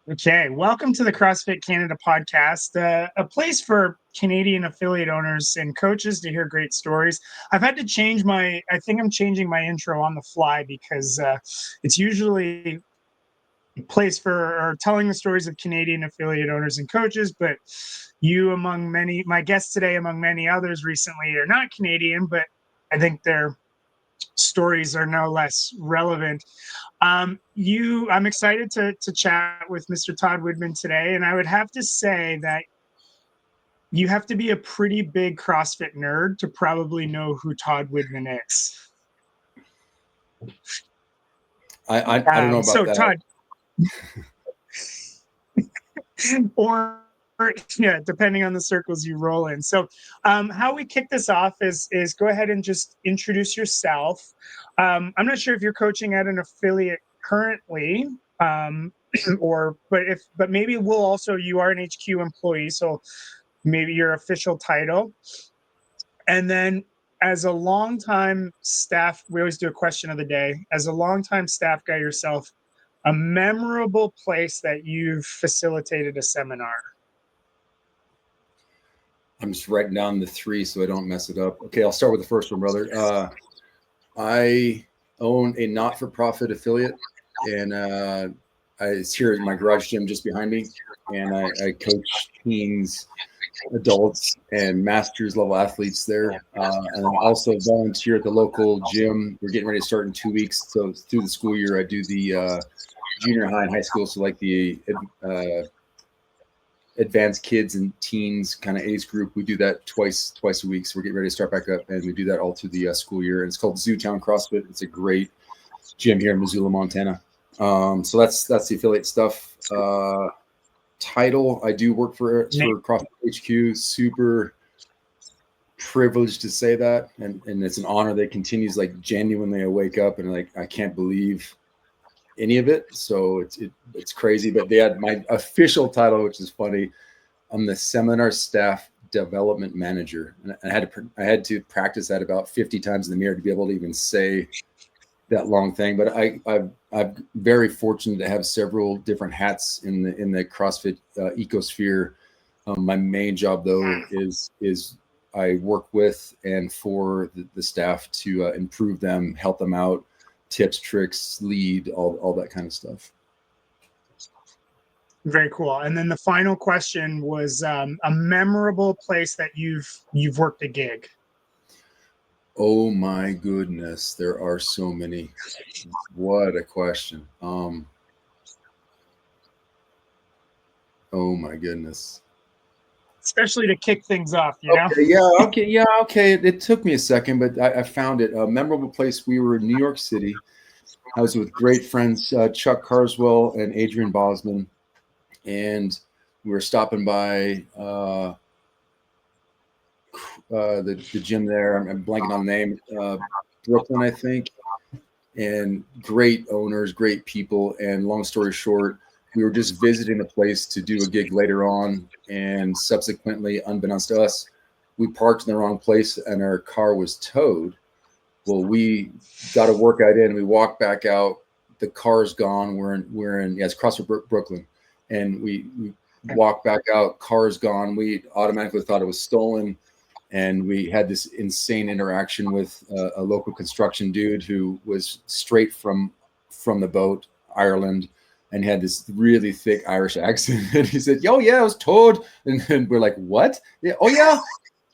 Okay, welcome to the CrossFit Canada podcast, a place for Canadian affiliate owners and coaches to hear great stories. I think I'm changing my intro on the fly because it's usually a place for or telling the stories of Canadian affiliate owners and coaches, but my guests today, among many others recently, are not Canadian, but I think their stories are no less relevant. I'm excited to chat with Mr. Todd Widman today, and I would have to say that you have to be a pretty big CrossFit nerd to probably know who Todd Widman is. I don't know about So that. Todd, or yeah, depending on the circles you roll in. So how we kick this off is go ahead and just introduce yourself. I'm not sure if you're coaching at an affiliate currently, but maybe you are an HQ employee, so maybe your official title. And then as a longtime staff, we always do a question of the day. As a longtime staff guy yourself, a memorable place that you've facilitated a seminar. I'm just writing down the three so I don't mess it up. Okay, I'll start with the first one, brother. I own a not-for-profit affiliate, and it's here in my garage gym just behind me, and I coach teens, adults, and masters level athletes there, and I also volunteer at the local gym. We're getting ready to start in 2 weeks, so through the school year, I do the junior high and high school, so like the advanced kids and teens kind of age group. We do that twice a week. So we're getting ready to start back up, and we do that all through the school year. And it's called Zootown CrossFit. It's a great gym here in Missoula, Montana. So that's the affiliate stuff. Title, I do work for CrossFit HQ. Super privileged to say that, and it's an honor that continues. Like genuinely, I wake up and like I can't believe any of it, so it's crazy. But they had my official title, which is funny. I'm the seminar staff development manager, and I had to practice that about 50 times in the mirror to be able to even say that long thing. But I'm very fortunate to have several different hats in the CrossFit ecosphere. My main job though is I work with and for the staff to improve them, help them out, tips, tricks, lead, all that kind of stuff. Very cool. And then the final question was a memorable place that you've worked a gig. Oh my goodness, there are so many. What a question. Oh my goodness. Especially to kick things off, you know? Okay. It took me a second, but I found it. A memorable place. We were in New York City. I was with great friends, Chuck Carswell and Adrian Bosman, and we were stopping by the gym there. I'm blanking on the name, Brooklyn, I think, and great owners, great people. And long story short, we were just visiting the place to do a gig later on, and subsequently, unbeknownst to us, we parked in the wrong place and our car was towed. Well, we got a workout in, we walked back out, the car's gone. We're in it's CrossFit Brooklyn, and we walked back out, car's gone. We automatically thought it was stolen, and we had this insane interaction with a local construction dude who was straight from the boat, Ireland, and had this really thick Irish accent. And he said, "Yo, yeah, it was towed." And we're like, "What? Yeah, oh yeah,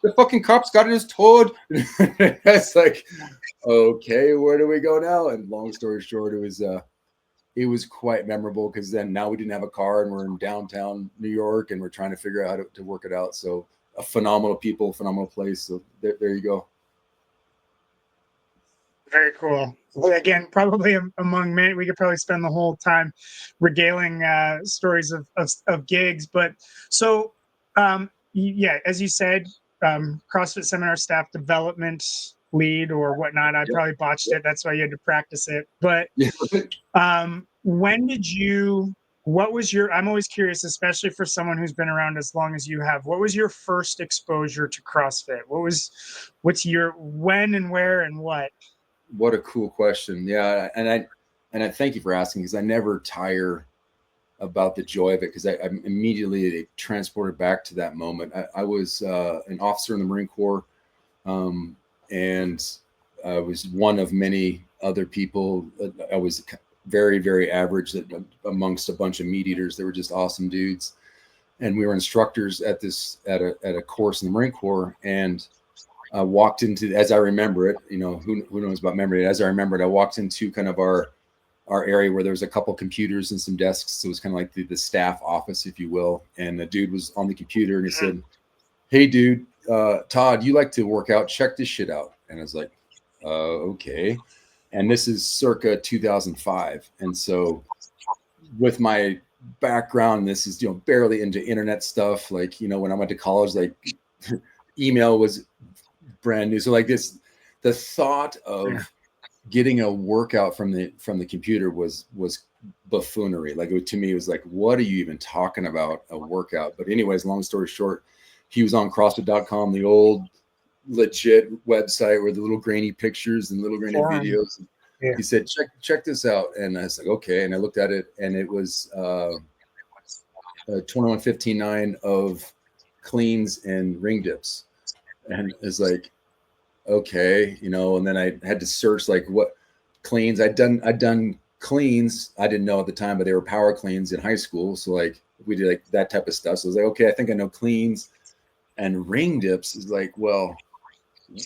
the fucking cops got it as towed." It's like, okay, where do we go now? And long story short, it was quite memorable because then now we didn't have a car and we're in downtown New York and we're trying to figure out how to work it out. So a phenomenal people, phenomenal place. So there you go. Very cool. Well, again, probably among many, we could probably spend the whole time regaling stories of gigs. But so, yeah, as you said, CrossFit seminar staff development lead or whatnot. I probably botched it. That's why you had to practice it. But what was your, I'm always curious, especially for someone who's been around as long as you have, what was your first exposure to CrossFit? What's your, when and where and what? What a cool question. Yeah. And I thank you for asking, because I never tire about the joy of it, because I'm immediately transported back to that moment. I was an officer in the Marine Corps, and I was one of many other people. I was very, very average amongst a bunch of meat eaters. They were just awesome dudes. And we were instructors at a course in the Marine Corps. And I walked into, as I remember it, who knows about memory? As I remember it, I walked into kind of our area where there was a couple computers and some desks. So it was kind of like the staff office, if you will. And the dude was on the computer and he said, "Hey, dude, Todd, you like to work out? Check this shit out." And I was like, okay. And this is circa 2005. And so with my background, this is, barely into internet stuff. Like, when I went to college, like email was brand new. So like the thought of getting a workout from the computer was buffoonery. Like to me, it was like, what are you even talking about, a workout? But anyways, long story short, he was on CrossFit.com, the old legit website where the little grainy pictures and little grainy videos. Yeah. He said, check this out. And I was like, okay. And I looked at it, and it was 21:15:9 of cleans and ring dips. And it's like, okay, and then I had to search like what cleans I'd done cleans. I didn't know at the time, but they were power cleans in high school. So like we did like that type of stuff. So I was like, okay, I think I know cleans. And ring dips is like, well,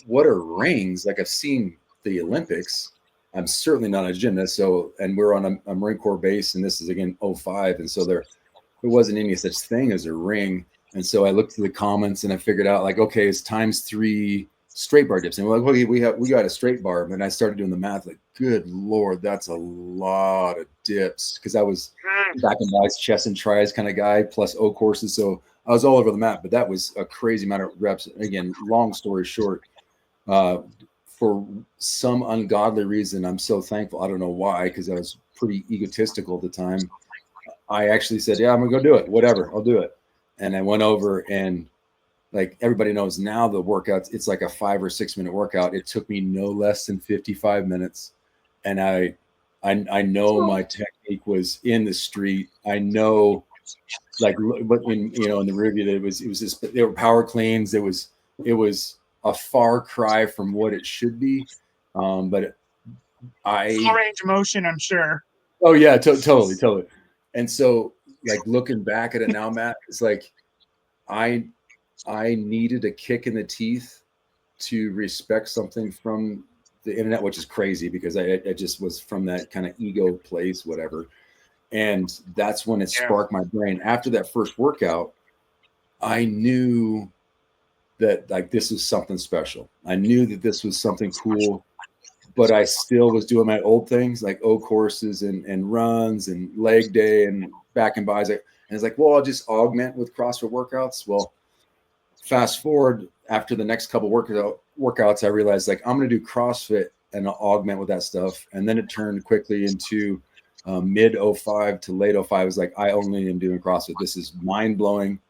what are rings? Like I've seen the Olympics. I'm certainly not a gymnast. So, and we're on a Marine Corps base, and this is again 05. And so there wasn't any such thing as a ring. And so I looked through the comments and I figured out like, okay, it's ×3 straight bar dips. And we're like, okay, we got a straight bar. And I started doing the math, like, good Lord, that's a lot of dips. Cause I was back and legs, chest and tries kind of guy, plus O courses. So I was all over the map, but that was a crazy amount of reps. Again, long story short, for some ungodly reason, I'm so thankful. I don't know why, because I was pretty egotistical at the time. I actually said, yeah, I'm gonna go do it. Whatever, I'll do it. And I went over, and like everybody knows now, the workouts, it's like a 5 or 6 minute workout. It took me no less than 55 minutes. And I know my technique was in the street. I know, like, but in the review, it was just, they were power cleans. It was a far cry from what it should be. But full range of motion, I'm sure. Oh yeah, totally. And so like looking back at it now, Matt, it's like, I needed a kick in the teeth to respect something from the internet, which is crazy because I just was from that kind of ego place, whatever. And that's when it sparked my brain. After that first workout, I knew that like this was something special. I knew that this was something cool, but I still was doing my old things like O courses and runs and leg day and back and buys. And it's like, well, I'll just augment with CrossFit workouts. Well, fast forward after the next couple workouts, I realized like I'm going to do CrossFit and I'll augment with that stuff. And then it turned quickly into mid 05 to late 05. I was like, I only am doing CrossFit. This is mind blowing.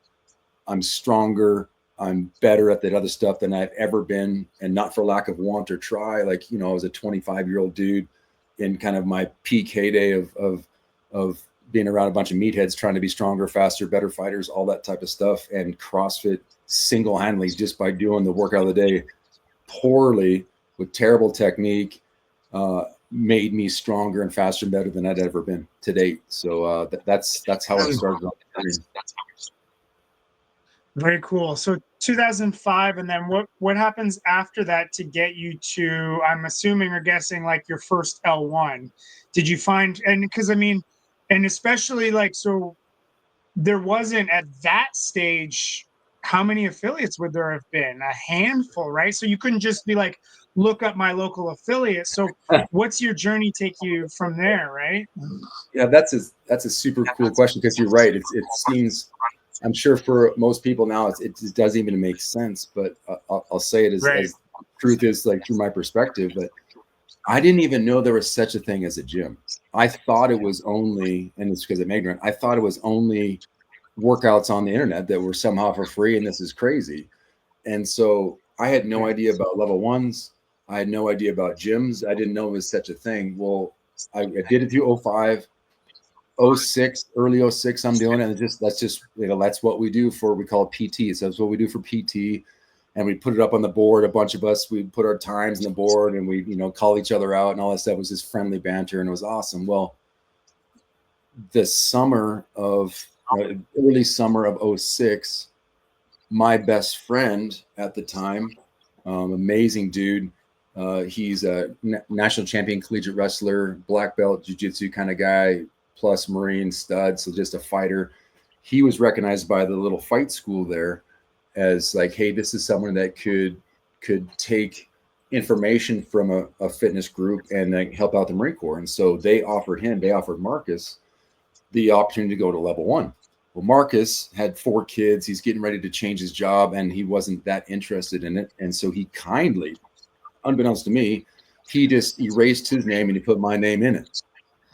I'm stronger. I'm better at that other stuff than I've ever been, and not for lack of want or try. Like, I was a 25-year-old dude in kind of my peak heyday of being around a bunch of meatheads trying to be stronger, faster, better fighters, all that type of stuff. And CrossFit single-handedly, just by doing the workout of the day poorly with terrible technique, made me stronger and faster and better than I'd ever been to date. So that's how I started on the journey. Very cool. So 2005, and then what happens after that to get you to, I'm assuming or guessing, like your first L1? Did you find, and because I mean, and especially like, so there wasn't at that stage, how many affiliates would there have been? A handful, right? So you couldn't just be like, look up my local affiliate. So what's your journey take you from there, right? Yeah, that's a super cool question, because you're right. It seems, I'm sure for most people now, it doesn't even make sense, but I'll say it as truth is, like through my perspective. But I didn't even know there was such a thing as a gym. I thought it was only, and it's because I'm ignorant, I thought it was only workouts on the internet that were somehow for free, and this is crazy. And so I had no idea about level ones. I had no idea about gyms. I didn't know it was such a thing. Well, I did it through 05. 06, early 06, I'm doing it. And that's what we do we call it PT. So that's what we do for PT. And we put it up on the board. A bunch of us, we put our times on the board and we, call each other out and all that stuff. It was just friendly banter and it was awesome. Well, the early summer of 06, my best friend at the time, amazing dude. He's a national champion collegiate wrestler, black belt jiu-jitsu kind of guy, plus Marine stud. So just a fighter. He was recognized by the little fight school there as like, hey, this is someone that could take information from a fitness group and like help out the Marine Corps. And so they offered Marcus the opportunity to go to level 1. Well, Marcus had 4 kids. He's getting ready to change his job and he wasn't that interested in it. And so he kindly, unbeknownst to me, he just erased his name and he put my name in it.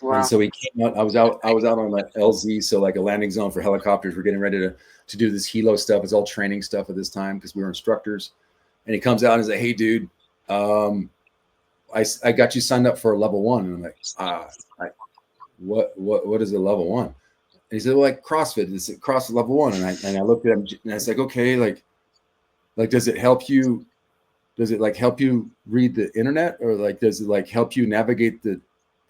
Wow. And so he came out. I was out on that LZ, so like a landing zone for helicopters. We're getting ready to do this helo stuff. It's all training stuff at this time because we were instructors. And he comes out and he's like, "Hey, dude, I got you signed up for a level 1." And I'm like, what is a level 1? And he said, "Well, like CrossFit. It's CrossFit level 1." And I looked at him and I was like, "Okay, like does it help you? Does it like help you read the internet, or like does it like help you navigate the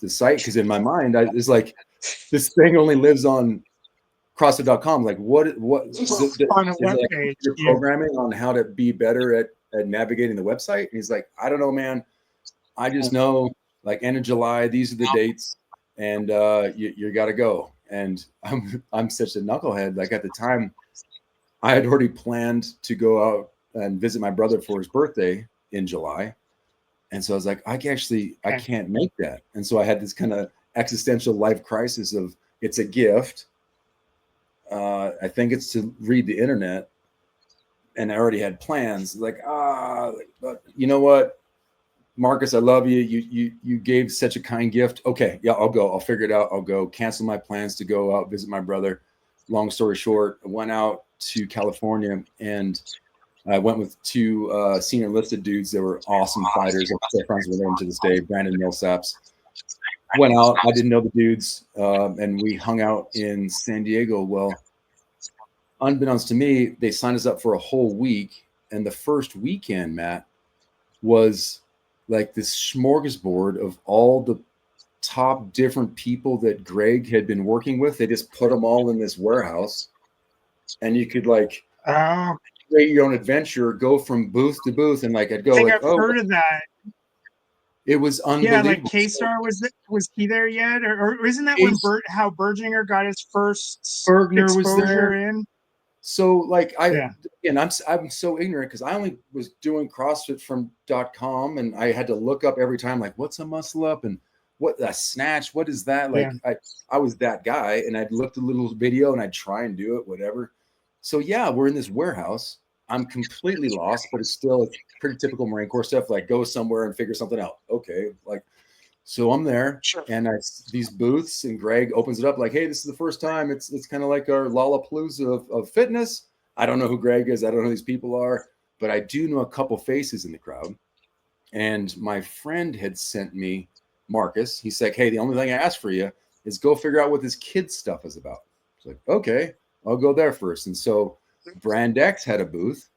site?" Because in my mind, it's like this thing only lives on CrossFit.com. Like what on a webpage, programming on how to be better at navigating the website? And he's like, "I don't know, man. I just know like end of July, these are the dates, and you got to go." And I'm such a knucklehead. Like at the time, I had already planned to go out and visit my brother for his birthday in July. And so I was like, I can't make that. And so I had this kind of existential life crisis of it's a gift. I think it's to read the internet. And I already had plans like, but you know what, Marcus, I love you. You gave such a kind gift. Okay. Yeah, I'll go. I'll figure it out. I'll go. Cancel my plans to go out, visit my brother. Long story short, I went out to California and I went with 2 senior enlisted dudes that were awesome fighters. I'm still friends with them to this day, Brandon Millsaps. Went out. I didn't know the dudes, and we hung out in San Diego. Well, unbeknownst to me, they signed us up for a whole week. And the first weekend, Matt, was like this smorgasbord of all the top different people that Greg had been working with. They just put them all in this warehouse. And you could like... create your own adventure, go from booth to booth, and like I'd go. I think I've heard of that. It was unbelievable. Yeah, like K-Star, was he there yet, or isn't that when how Berginger got his first exposure was there in? So like I'm so ignorant because I only was doing CrossFit from .com, and I had to look up every time like what's a muscle up and what a snatch, what is that? Like I was that guy, and I'd look at a little video and I'd try and do it, whatever. So yeah, we're in this warehouse. I'm completely lost, but it's still pretty typical Marine Corps stuff. Like go somewhere and figure something out. Okay, like so I'm there, and these booths, and Greg opens it up like, "Hey, this is the first time. It's kind of like our Lollapalooza of fitness." I don't know who Greg is. I don't know who these people are, but I do know a couple faces in the crowd. And my friend had sent me Marcus. He's like, "Hey, the only thing I ask for you is go figure out what this kid stuff is about." It's like, okay. I'll go there first. And so Brand X had a booth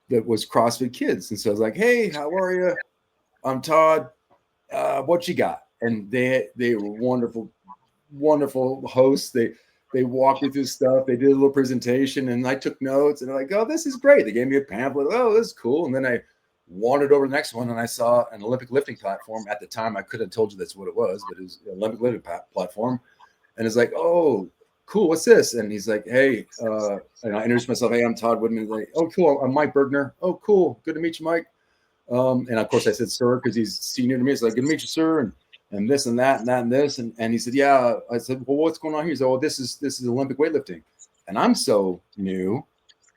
that was CrossFit Kids. And so I was like, "Hey, how are you? I'm Todd. What you got?" And they were wonderful, wonderful hosts. They walked me through stuff. They did a little presentation and I took notes and they're like, "Oh, this is great." They gave me a pamphlet. "Oh, this is cool." And then I wandered over to the next one and I saw an Olympic lifting platform. At the time, I could have told you that's what it was, but it was an Olympic lifting platform. And it's like, "Oh, cool, what's this?" And he's like, "Hey," and I introduced myself. "Hey, I'm Todd Widman." Like, "Oh, cool, I'm Mike Bergner." "Oh, cool, good to meet you, Mike." And of course I said sir because he's senior to me. It's like, "Good to meet you, sir," and this and that and that and this. And he said, "Yeah." I said, "Well, what's going on here?" He said, "Well, this is Olympic weightlifting." And I'm so new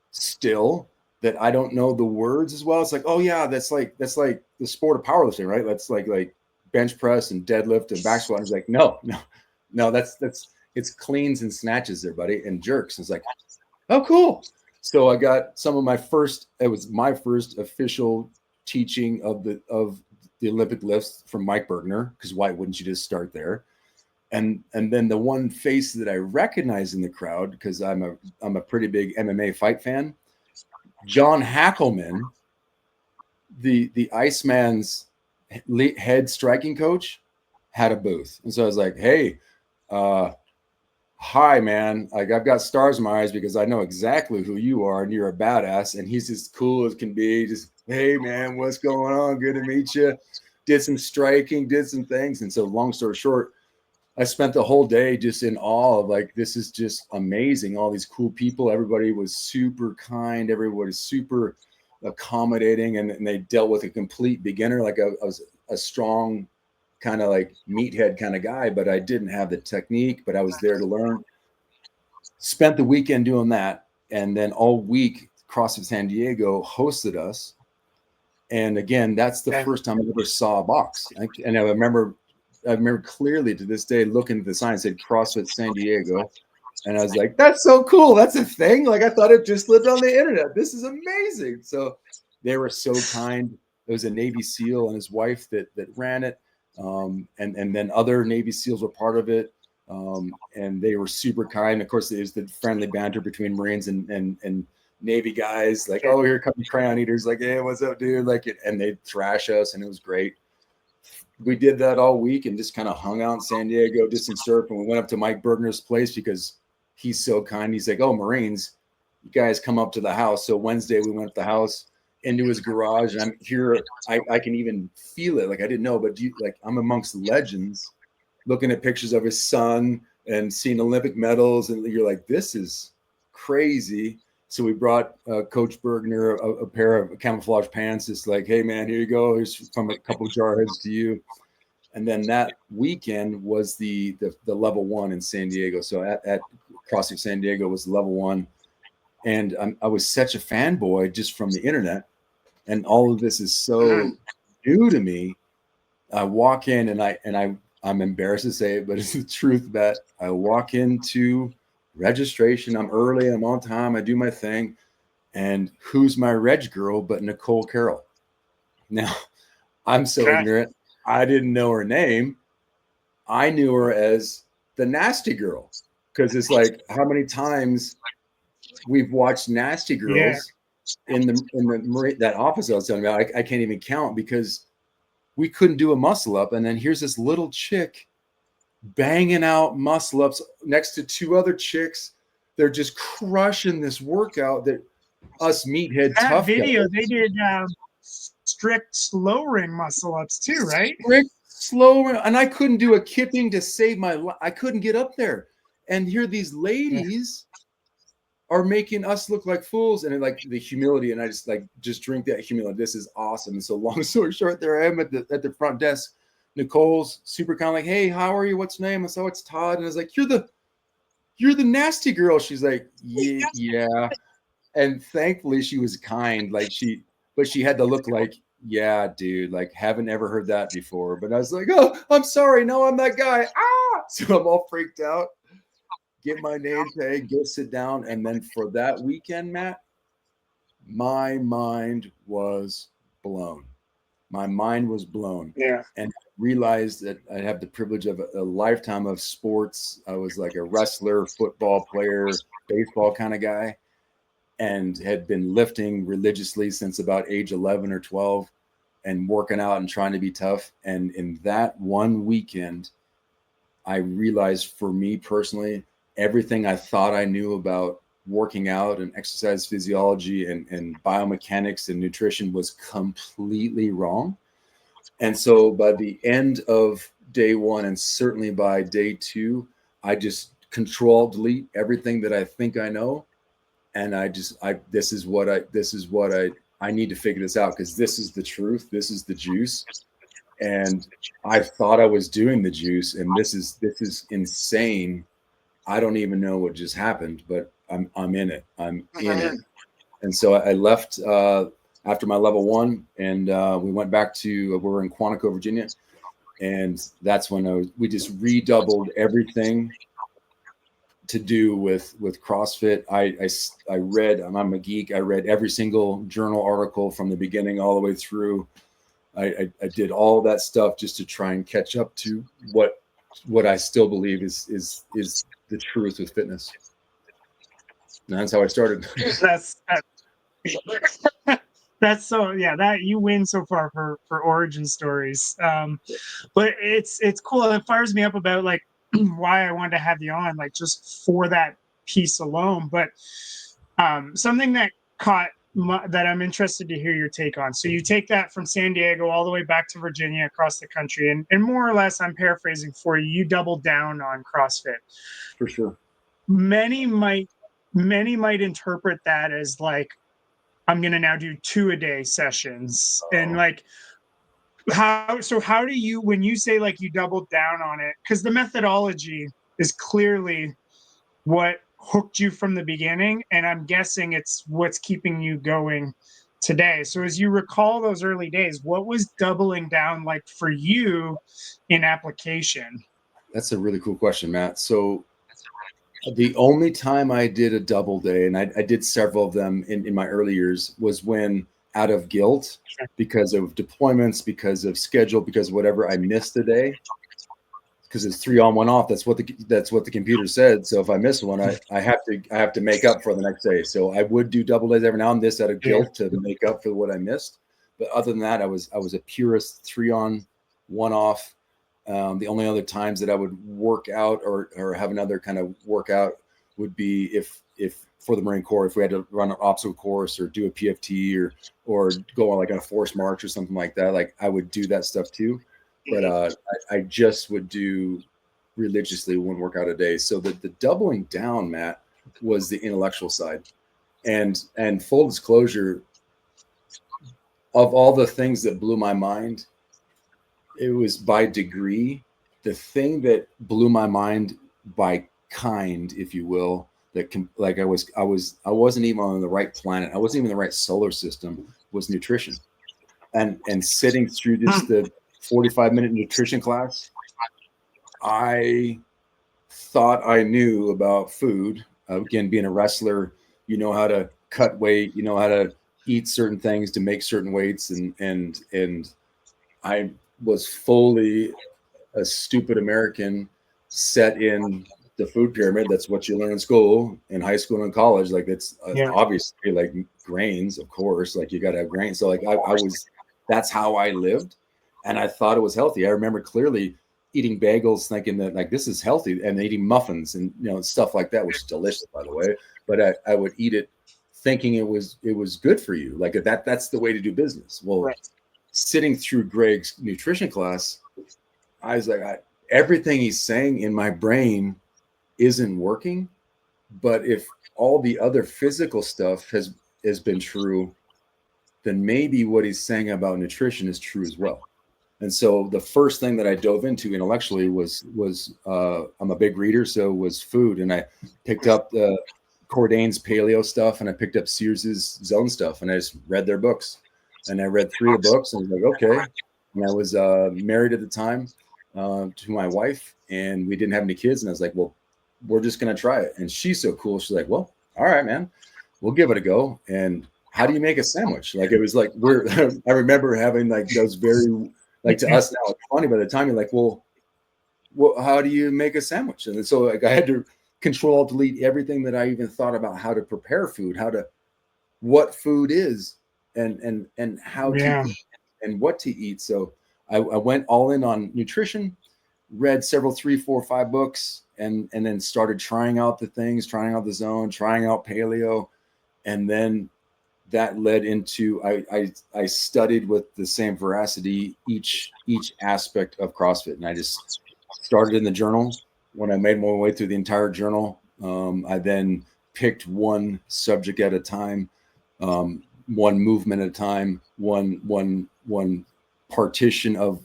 still that I don't know the words as well. It's like, "Oh yeah, that's like the sport of powerlifting, right? That's like bench press and deadlift and back squat." And he's like, no, that's it's cleans and snatches there, buddy, and jerks. And it's like, "Oh, cool." So I got some of it was my first official teaching of the Olympic lifts from Mike Bergner, because why wouldn't you just start there? And then the one face that I recognize in the crowd, because I'm a pretty big MMA fight fan, John Hackelman, the Iceman's head striking coach, had a booth. And so I was like, hey, hi, man. Like, I've got stars in my eyes because I know exactly who you are, and you're a badass. And he's as cool as can be. Just, hey, man, what's going on? Good to meet you. Did some striking, did some things. And so long story short, I spent the whole day just in awe of, like, this is just amazing. All these cool people. Everybody was super kind. Everybody was super accommodating, and they dealt with a complete beginner. Like, I was a strong kind of like meathead kind of guy, but I didn't have the technique, but I was there to learn. Spent the weekend doing that. And then all week, CrossFit San Diego hosted us. And again, that's the first time I ever saw a box. And I remember clearly to this day looking at the sign, it said CrossFit San Diego. And I was like, that's so cool. That's a thing. Like, I thought it just lived on the internet. This is amazing. So they were so kind. It was a Navy SEAL and his wife that ran it. And then other Navy SEALs were part of it. And they were super kind. Of course, there's the friendly banter between Marines and Navy guys. Like, oh, here come Crayon Eaters. Like, hey, what's up, dude? Like, and they'd thrash us, and it was great. We did that all week and just kind of hung out in San Diego, did some surf, and we went up to Mike Bergner's place because he's so kind. He's like, oh, Marines, you guys come up to the house. So Wednesday we went to the house, into his garage, and I'm here. I can even feel it. Like, I didn't know, but I'm amongst legends, looking at pictures of his son and seeing Olympic medals, and you're like, this is crazy. So we brought Coach Bergner a pair of camouflage pants. Just like, hey man, here you go. Here's from a couple of jarheads to you. And then that weekend was the level 1 in San Diego. So at CrossFit San Diego was level 1. And I was such a fanboy just from the internet, and all of this is so new to me. I walk in, and I'm embarrassed to say it, but it's the truth, that I walk into registration. I'm early, I'm on time, I do my thing, and who's my reg girl but Nicole Carroll? Now, I'm so ignorant. I didn't know her name. I knew her as the Nasty Girl, because it's like, how many times we've watched Nasty Girls in the that office I was telling you about. I can't even count, because we couldn't do a muscle up, and then here's this little chick banging out muscle ups next to 2 other chicks. They're just crushing this workout that us meathead tough video guys. They did strict slow ring muscle ups too, right? Strict slow ring, and I couldn't do a kipping to save my life. I couldn't get up there, and here these ladies are making us look like fools, and like the humility, and I just drink that humility. This is awesome. And so long story short, there I am at the front desk. Nicole's super kind of like, hey, how are you? What's your name? I said, oh, it's Todd. And I was like, you're the Nasty Girl. She's like, yeah. And thankfully she was kind. But she had to look like, yeah, dude, like, haven't ever heard that before. But I was like, oh, I'm sorry. No, I'm that guy. So I'm all freaked out. Get my name tag, go sit down. And then for that weekend, Matt, my mind was blown. My mind was blown. Yeah. And realized that I have the privilege of a lifetime of sports. I was like a wrestler, football player, baseball kind of guy, and had been lifting religiously since about age 11 or 12 and working out and trying to be tough. And in that one weekend, I realized, for me personally, everything I thought I knew about working out and exercise physiology and biomechanics and nutrition was completely wrong. And so by the end of day 1, and certainly by day 2, I just control-delete everything that I think I know. And this is what I need to figure this out, because this is the truth. This is the juice. And I thought I was doing the juice, and this is insane. I don't even know what just happened, but I'm in it. I'm in it. And so I left after my level 1, and we went back to, we're in Quantico, Virginia. And that's when we just redoubled everything to do with CrossFit. I read, I'm a geek. I read every single journal article from the beginning all the way through. I did all that stuff just to try and catch up to what what I still believe is the truth with fitness. And that's how I started. That's so, yeah, that you win so far for origin stories. But it's cool. It fires me up about like why I wanted to have you on, like just for that piece alone. But something that that I'm interested to hear your take on. So you take that from San Diego all the way back to Virginia, across the country, and more or less, I'm paraphrasing for you, you doubled down on CrossFit. For sure. Many might interpret that as like, I'm going to now do 2-a-day sessions. And like, how do you, when you say like you doubled down on it, because the methodology is clearly what hooked you from the beginning, and I'm guessing it's what's keeping you going today. So as you recall those early days, what was doubling down like for you in application? That's a really cool question, Matt. So the only time I did a double day, and I did several of them in my early years, was when out of guilt, because of deployments, because of schedule, because whatever, I missed a day. Because it's 3 on 1 off. That's what the computer said. So if I miss one, I have to make up for the next day. So I would do double days every now and this out of guilt to make up for what I missed. But other than that, I was a purist 3 on 1 off. The only other times that I would work out or have another kind of workout would be if for the Marine Corps, if we had to run an obstacle course or do a PFT or go on like on a forced march or something like that. Like I would do that stuff too. But I just would do religiously 1 workout a day. So the doubling down, Matt, was the intellectual side. And full disclosure, of all the things that blew my mind, it was by degree. The thing that blew my mind by kind, if you will, that like I wasn't even on the right planet. I wasn't even in the right solar system, was nutrition. And sitting through the 45-minute nutrition class, I thought I knew about food. Again, being a wrestler, you know how to cut weight, you know how to eat certain things to make certain weights, and I was fully a stupid American set in the food pyramid. That's what you learn in school, in high school and college. Like it's obviously like grains, of course, like you got to have grains. So like I was, that's how I lived. And I thought it was healthy. I remember clearly eating bagels, thinking that like this is healthy, and eating muffins and stuff like that, which is delicious, by the way. But I would eat it thinking it was good for you. Like that's the way to do business. Well, sitting through Greg's nutrition class, I was like, everything he's saying in my brain isn't working. But if all the other physical stuff has been true, then maybe what he's saying about nutrition is true as well. And so the first thing that I dove into intellectually was I'm a big reader, so was food. And I picked up the Cordain's paleo stuff, and I picked up Sears's Zone stuff, and I just read their books. And I read 3 of the books, and I was like, okay. And I was married at the time to my wife, and we didn't have any kids. And I was like, well, we're just going to try it. And she's so cool. She's like, well, all right, man, we'll give it a go. And how do you make a sandwich? Like, it was like, I remember having like those very, like to us now, it's funny by the time you're like, well, how do you make a sandwich? And so like I had to control, delete everything that I even thought about how to prepare food, what food is, and how to eat and what to eat. So I went all in on nutrition, read several 3, 4, 5 books, and then started trying out the things, trying out the Zone, trying out paleo, and then that led into I studied with the same veracity each aspect of CrossFit, and I just started in the journal. When I made my way through the entire journal, I then picked one subject at a time, one movement at a time, one partition of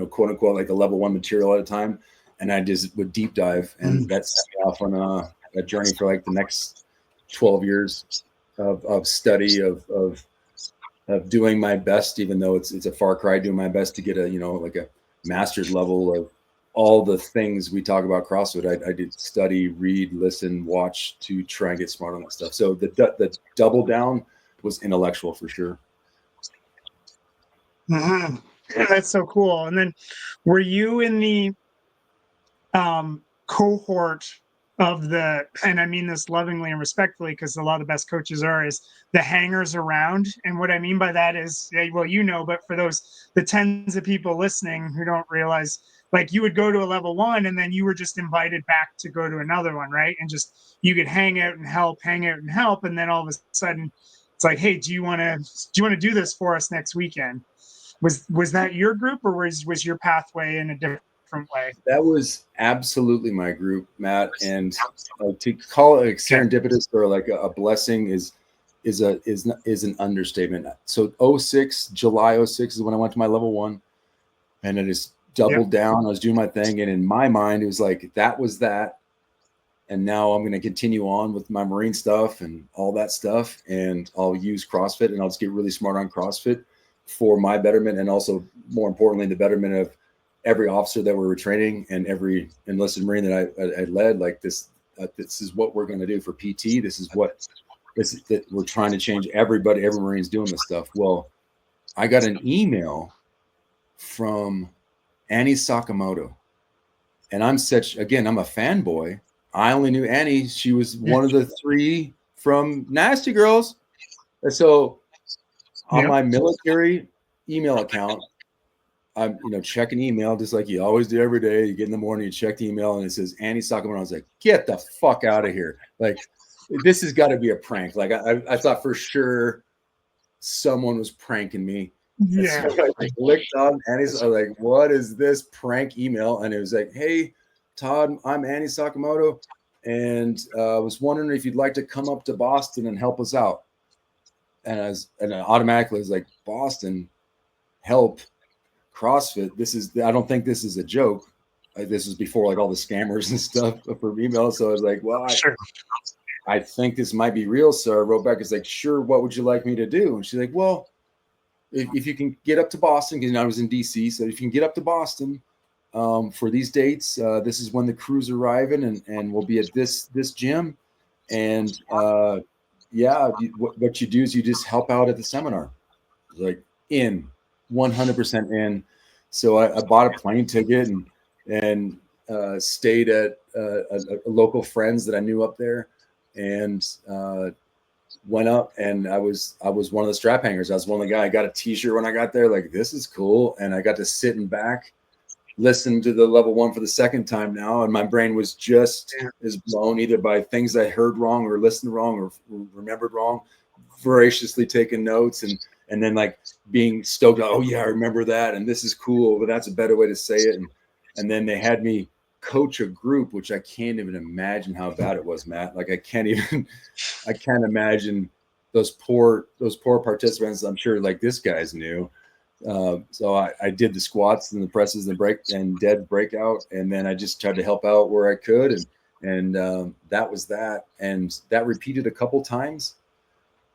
quote unquote like a level 1 material at a time, and I just would deep dive, and that set me off on a journey for like the next 12 years of study of doing my best, even though it's a far cry, doing my best to get a like a master's level of all the things we talk about CrossFit. I did study, read, listen, watch to try and get smart on that stuff. So the double down was intellectual for sure. That's so cool. And then were you in the cohort of and I mean this lovingly and respectfully because a lot of the best coaches is the hangers around. And what I mean by that is, well, but for the tens of people listening who don't realize, like, you would go to a level one and then you were just invited back to go to another one, right? And just, you could hang out and help. And then all of a sudden it's like, hey, do you want to do this for us next weekend? Was that your group, or was your pathway in a different way? That was absolutely my group, Matt. And to call it like serendipitous or like a blessing is an understatement. So July 06 is when I went to my level one, and I just doubled down. I was doing my thing, and in my mind, it was like that was that. And now I'm going to continue on with my Marine stuff and all that stuff, and I'll use CrossFit, and I'll just get really smart on CrossFit for my betterment, and also more importantly, the betterment of every officer that we were training and every enlisted Marine that I led. Like this is what we're going to do for PT. This is that we're trying to change everybody. Every Marine's doing this stuff. Well, I got an email from Annie Sakamoto, and I'm a fanboy. I only knew Annie. She was one of the 3 from Nasty Girls. And so on my military email account, I'm, checking email just like you always do every day. You get in the morning, you check the email, and it says Annie Sakamoto. I was like, get the fuck out of here. Like, this has got to be a prank. Like, I thought for sure someone was pranking me. Yeah. So I clicked on Annie's. I was like, what is this prank email? And it was like, hey, Todd, I'm Annie Sakamoto, and I was wondering if you'd like to come up to Boston and help us out. And I automatically was like, Boston, help CrossFit. I don't think this is a joke. This is before like all the scammers and stuff for email. So I was like, well, I think this might be real. So I wrote back, it's like, sure, what would you like me to do? And she's like, well, if you can get up to Boston, because I was in DC. So if you can get up to Boston for these dates, this is when the crew's arriving, and we'll be at this gym. And what you do is you just help out at the seminar. Like, 100% in. So I bought a plane ticket and stayed at a local friends that I knew up there, and went up, and I was one of the strap hangers. I was one of the guys. I got a t-shirt when I got there, like, this is cool. And I got to sit in back, listen to the level one for the second time now. And my brain was just as blown either by things I heard wrong or listened wrong or remembered wrong, voraciously taking notes, and then like being stoked. Oh yeah, I remember that. And this is cool, but that's a better way to say it. And then they had me coach a group, which I can't even imagine how bad it was, Matt. Like I can't imagine those poor participants. I'm sure like this guy's new. So I did the squats and the presses and dead breakout. And then I just tried to help out where I could. And that was that. And that repeated a couple times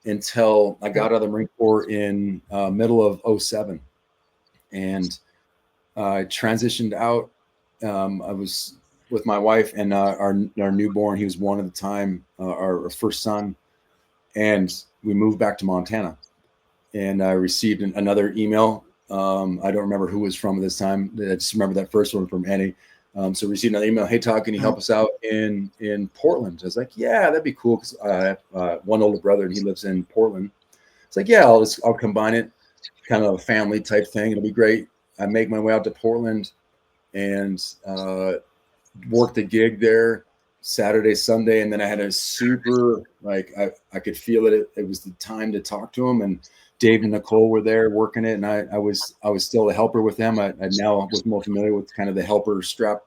until I got out of the Marine Corps in middle of 07. And I transitioned out. I was with my wife and our newborn. He was 1 at the time, our first son. And we moved back to Montana. And I received another email. I don't remember who it was from this time. I just remember that first one from Annie. So received another email. Hey, Todd, can you help us out in Portland? I was like, yeah, that'd be cool. Because I have one older brother and he lives in Portland. It's like, yeah, I'll combine it, kind of a family type thing. It'll be great. I make my way out to Portland and worked a gig there Saturday, Sunday. And then I had a super, like, I could feel it. It was the time to talk to him. And Dave and Nicole were there working it. And I was still a helper with them. I now was more familiar with kind of the helper strap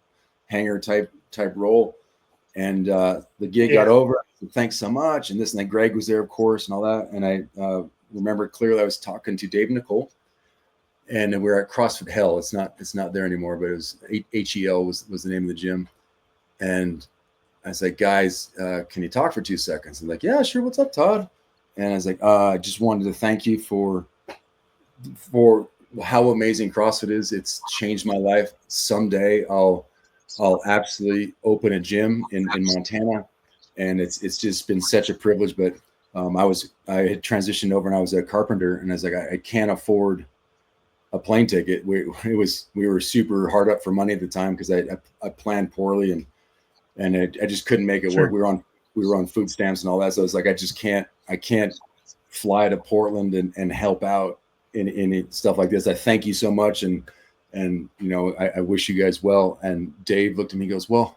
hanger type role. And the gig got over. Thanks so much. And this and that. Greg was there, of course, and all that. And I remember clearly I was talking to Dave and Nicole. And we were at CrossFit Hell. It's not there anymore, but it was HEL was the name of the gym. And I was like, guys, can you talk for 2 seconds? And like, yeah, sure. What's up, Todd? And I was like, I just wanted to thank you for how amazing CrossFit is. It's changed my life. Someday I'll absolutely open a gym in Montana. And it's just been such a privilege. But I had transitioned over and I was a carpenter, and I was like, I can't afford a plane ticket. We were super hard up for money at the time because I planned poorly and I just couldn't make it work. We were on food stamps and all that. So I was like, I can't fly to Portland and help out in stuff like this. I thank you so much. And I wish you guys well. And Dave looked at me and goes, well,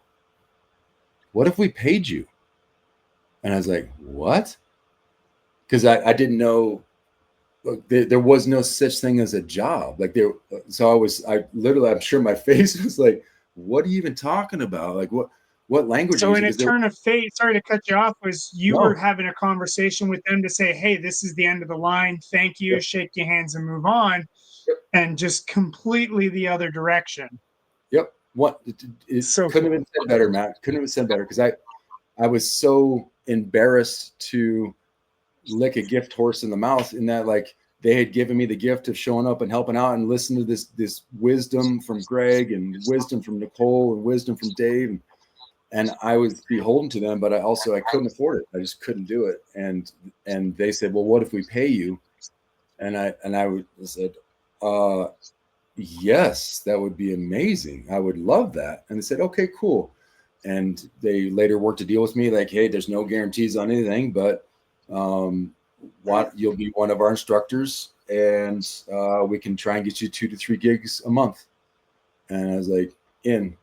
what if we paid you? And I was like, what? Because I didn't know. Look, there was no such thing as a job. So I'm sure my face was like, what are you even talking about? Like what language? So in a turn of fate, sorry to cut you off, was you were having a conversation with them to say, hey, this is the end of the line. Thank you. Yep. Shake your hands and move on. Yep. And just completely the other direction. Yep. It so couldn't have been said better, Matt. Couldn't have been said better because I was so embarrassed to lick a gift horse in the mouth in that, like, they had given me the gift of showing up and helping out and listening to this wisdom from Greg and wisdom from Nicole and wisdom from Dave. And I was beholden to them, but I couldn't afford it. I just couldn't do it. And they said, well, what if we pay you? And I said, yes, that would be amazing. I would love that. And they said, okay, cool. And they later worked a deal with me, like, hey, there's no guarantees on anything, but you'll be one of our instructors, and we can try and get you 2 to 3 gigs a month. And I was like, in.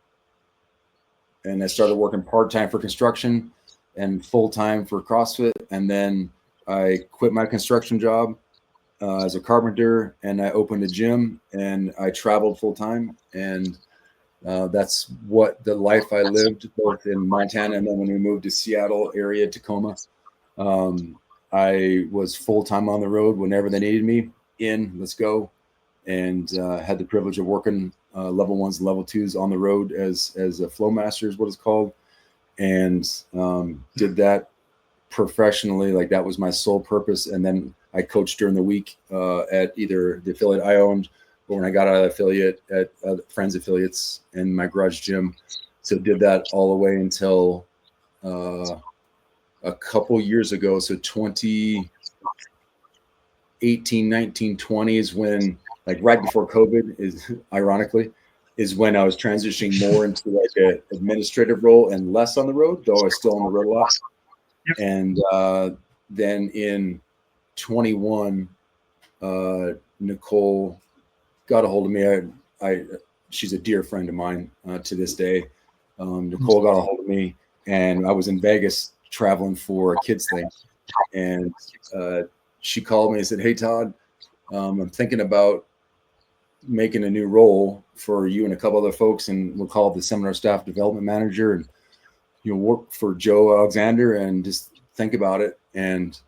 And I started working part-time for construction and full-time for CrossFit. And then I quit my construction job as a carpenter, and I opened a gym, and I traveled full-time. And that's what the life I lived both in Montana and then when we moved to Seattle area, Tacoma. I was full-time on the road whenever they needed me. Let's go. And had the privilege of working level 1s and level 2s on the road as a flow master is what it's called. And did that professionally. Like, that was my sole purpose. And then I coached during the week at either the affiliate I owned, or when I got out of the affiliate at friends affiliates in my garage gym. So did that all the way until a couple years ago. So 2018, 19, 20 is when, like, right before COVID is when I was transitioning more into like an administrative role and less on the road, though I was still on the road a lot. Yep. And then in 21, Nicole got a hold of me. She's a dear friend of mine to this day. Nicole got a hold of me, and I was in Vegas traveling for a kids thing. And she called me and said, hey, Todd, I'm thinking about making a new role for you and a couple other folks, and we'll call it the seminar staff development manager, and you'll work for Joe Alexander, and just think about it. And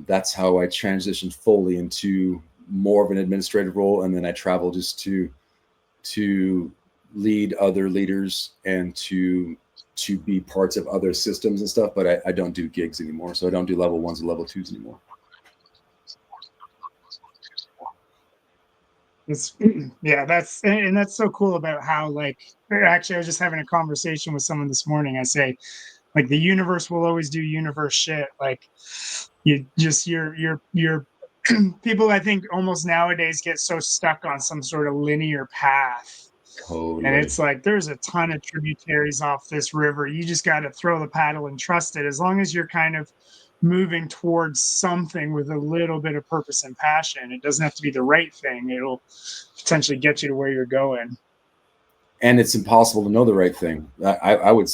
that's how I transitioned fully into more of an administrative role. And then I travel just to lead other leaders and to be parts of other systems and stuff. But I don't do gigs anymore. So I don't do level 1s and level 2s anymore. That's so cool about how, like, actually I was just having a conversation with someone this morning. I say, like, the universe will always do universe shit. Like, you just your people, I think, almost nowadays get so stuck on some sort of linear path. Totally. And it's like, there's a ton of tributaries off this river. You just got to throw the paddle and trust it. As long as you're kind of moving towards something with a little bit of purpose and passion, it doesn't have to be the right thing. It'll potentially get you to where you're going. And it's impossible to know the right thing. I would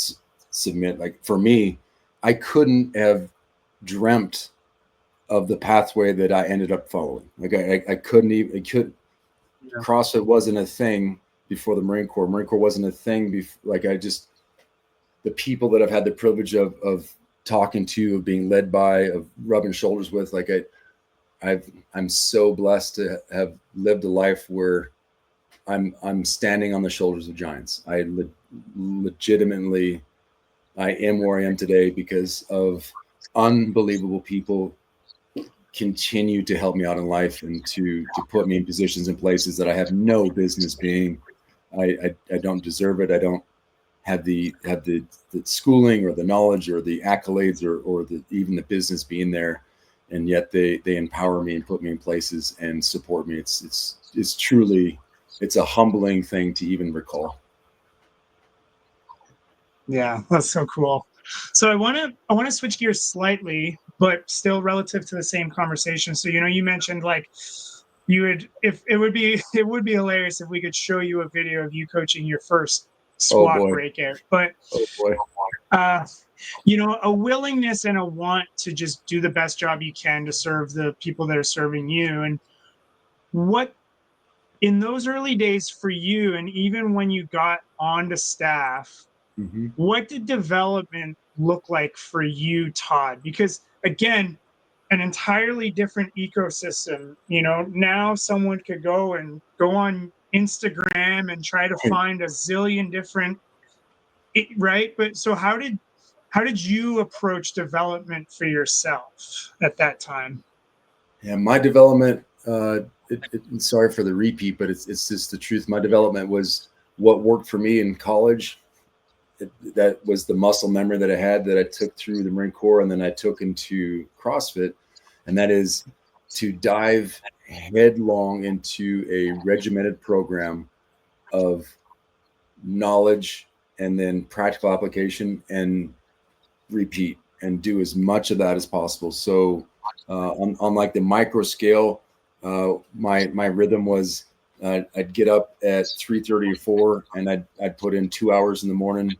submit, like, for me, I couldn't have dreamt of the pathway that I ended up following. Like, I couldn't even, CrossFit wasn't a thing before the Marine Corps. Marine Corps wasn't a thing before. Like, the people that I've had the privilege of talking to, of being led by, of rubbing shoulders with, like, I'm so blessed to have lived a life where I'm standing on the shoulders of giants. Legitimately, I am where I am today because of unbelievable people continue to help me out in life and to put me in positions and places that I have no business being. I don't deserve it. I don't have the schooling or the knowledge or the accolades or even the business being there, and yet they empower me and put me in places and support me. It's is truly, it's a humbling thing to even recall. Yeah, that's so cool. So I want to switch gears slightly, but still relative to the same conversation. So you mentioned like you would if it would be it would be hilarious if we could show you a video of you coaching your first Oh squat boy. breakout. But Oh boy. uh a willingness and a want to just do the best job you can to serve the people that are serving you. And what in those early days for you, and even when you got onto staff, Mm-hmm. what did development look like for you, Todd? Because again, an entirely different ecosystem. Now someone could go on Instagram and try to find a zillion different, right? But so how did you approach development for yourself at that time? Yeah, my development, sorry for the repeat, but it's just the truth. My development was what worked for me in college. That was the muscle memory that I had that I took through the Marine Corps, and then I took into CrossFit, and that is to dive headlong into a regimented program of knowledge and then practical application and repeat and do as much of that as possible. So on like the micro scale, my rhythm was I'd get up at 3:30 or 4, and I'd put in 2 hours in the morning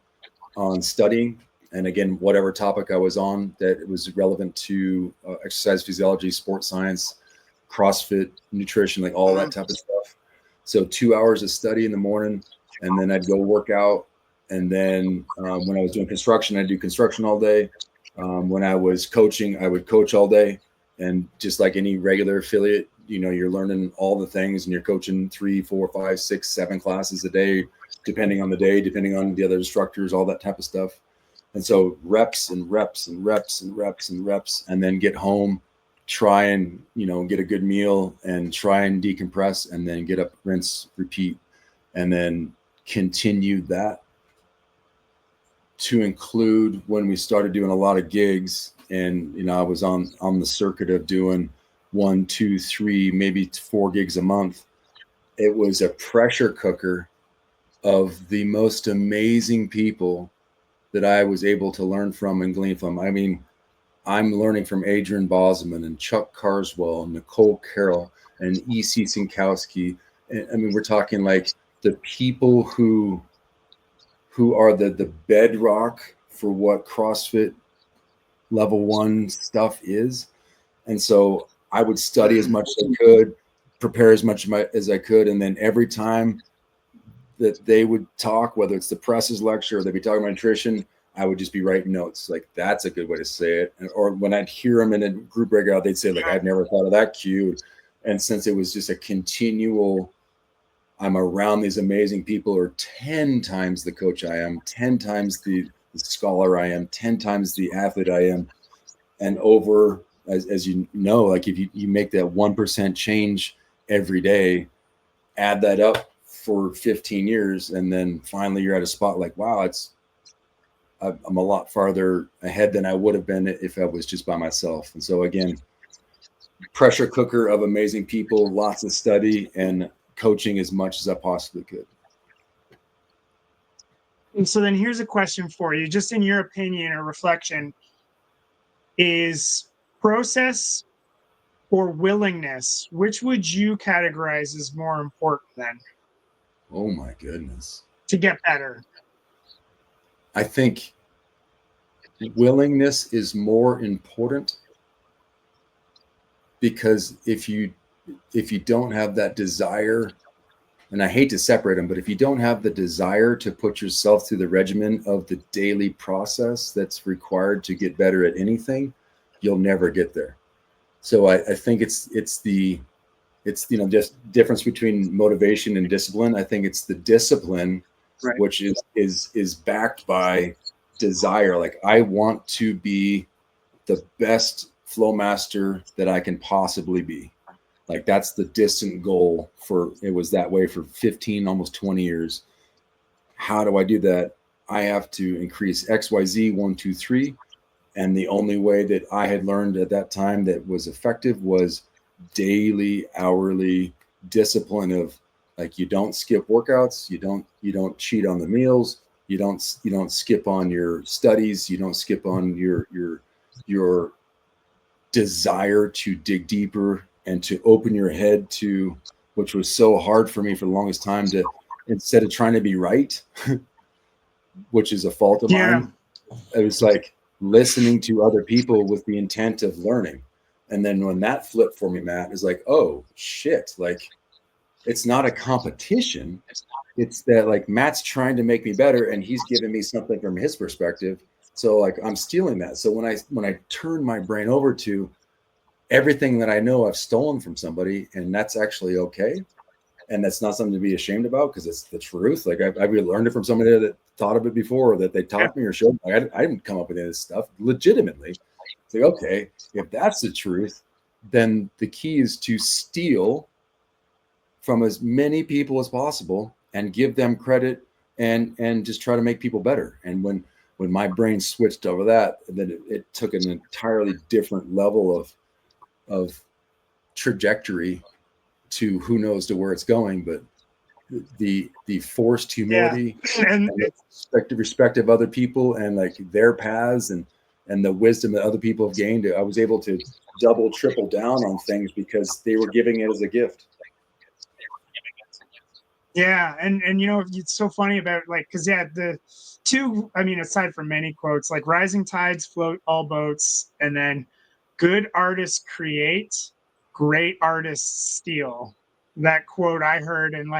on studying. And again, whatever topic I was on that was relevant to exercise physiology, sports science, CrossFit, nutrition, like all that type of stuff. So 2 hours of study in the morning, and then I'd go work out. And then when I was doing construction, I'd do construction all day. When I was coaching, I would coach all day. And just like any regular affiliate, you're learning all the things, and you're coaching 3, 4, 5, 6, 7 classes a day, depending on the day, depending on the other instructors, all that type of stuff. And so reps and reps and reps and reps and reps, and then get home, try and, get a good meal and try and decompress, and then get up, rinse, repeat, and then continue that to include when we started doing a lot of gigs. And, I was on the circuit of doing 1, 2, 3, maybe 4 gigs a month. It was a pressure cooker of the most amazing people that I was able to learn from and glean from. I mean, I'm learning from Adrian Bosman and Chuck Carswell and Nicole Carroll and E.C. Sinkowski. And I mean, we're talking like the people who are the bedrock for what CrossFit level 1 stuff is. And so I would study as much as I could, prepare as much as I could. And then every time that they would talk, whether it's the presses lecture or they'd be talking about nutrition, I would just be writing notes. Like, that's a good way to say it. Or when I'd hear them in a group breakout, they'd say, like, I've never thought of that cue. And since it was just a continual, I'm around these amazing people who are 10 times the coach I am, 10 times the scholar I am, 10 times the athlete I am. And over, as you know, like if you make that 1% change every day, add that up for 15 years, and then finally you're at a spot like, wow, I'm a lot farther ahead than I would have been if I was just by myself. And so again, pressure cooker of amazing people, lots of study, and coaching as much as I possibly could. And so then here's a question for you, just in your opinion or reflection: is process or willingness, which would you categorize as more important then Oh my goodness. to get better? I think willingness is more important, because if you don't have that desire, and I hate to separate them, but if you don't have the desire to put yourself through the regimen of the daily process that's required to get better at anything, you'll never get there. So I think it's just difference between motivation and discipline. I think it's the discipline, Right. which is backed by desire. Like, I want to be the best flow master that I can possibly be. Like, that's the distant goal. It was that way for 15, almost 20 years. How do I do that? I have to increase XYZ 1, 2, 3. And the only way that I had learned at that time that was effective was daily, hourly discipline of like, you don't skip workouts, you don't cheat on the meals, you don't skip on your studies, you don't skip on your desire to dig deeper and to open your head to, which was so hard for me for the longest time, to, instead of trying to be right, which is a fault of mine, it was like listening to other people with the intent of learning. And then when that flipped for me, Matt, is like, oh shit, like it's not a competition. It's that like Matt's trying to make me better and he's giving me something from his perspective. So like I'm stealing that. So when I turn my brain over to everything that I know I've stolen from somebody, and that's actually okay, and that's not something to be ashamed about because it's the truth. Like I learned it from somebody that thought of it before, or that they taught me or showed me. I didn't come up with any of this stuff legitimately. It's like, okay, if that's the truth, then the key is to steal from as many people as possible and give them credit and just try to make people better. And when my brain switched over that, then it took an entirely different level of trajectory to who knows to where it's going. But the forced humility and the respect of other people and like their paths and the wisdom that other people have gained, I was able to double, triple down on things because they were giving it as a gift. Yeah. And, you know, it's so funny about like, cause the two, I mean, aside from many quotes, like rising tides float all boats, and then good artists create, great artists steal. That quote I heard, and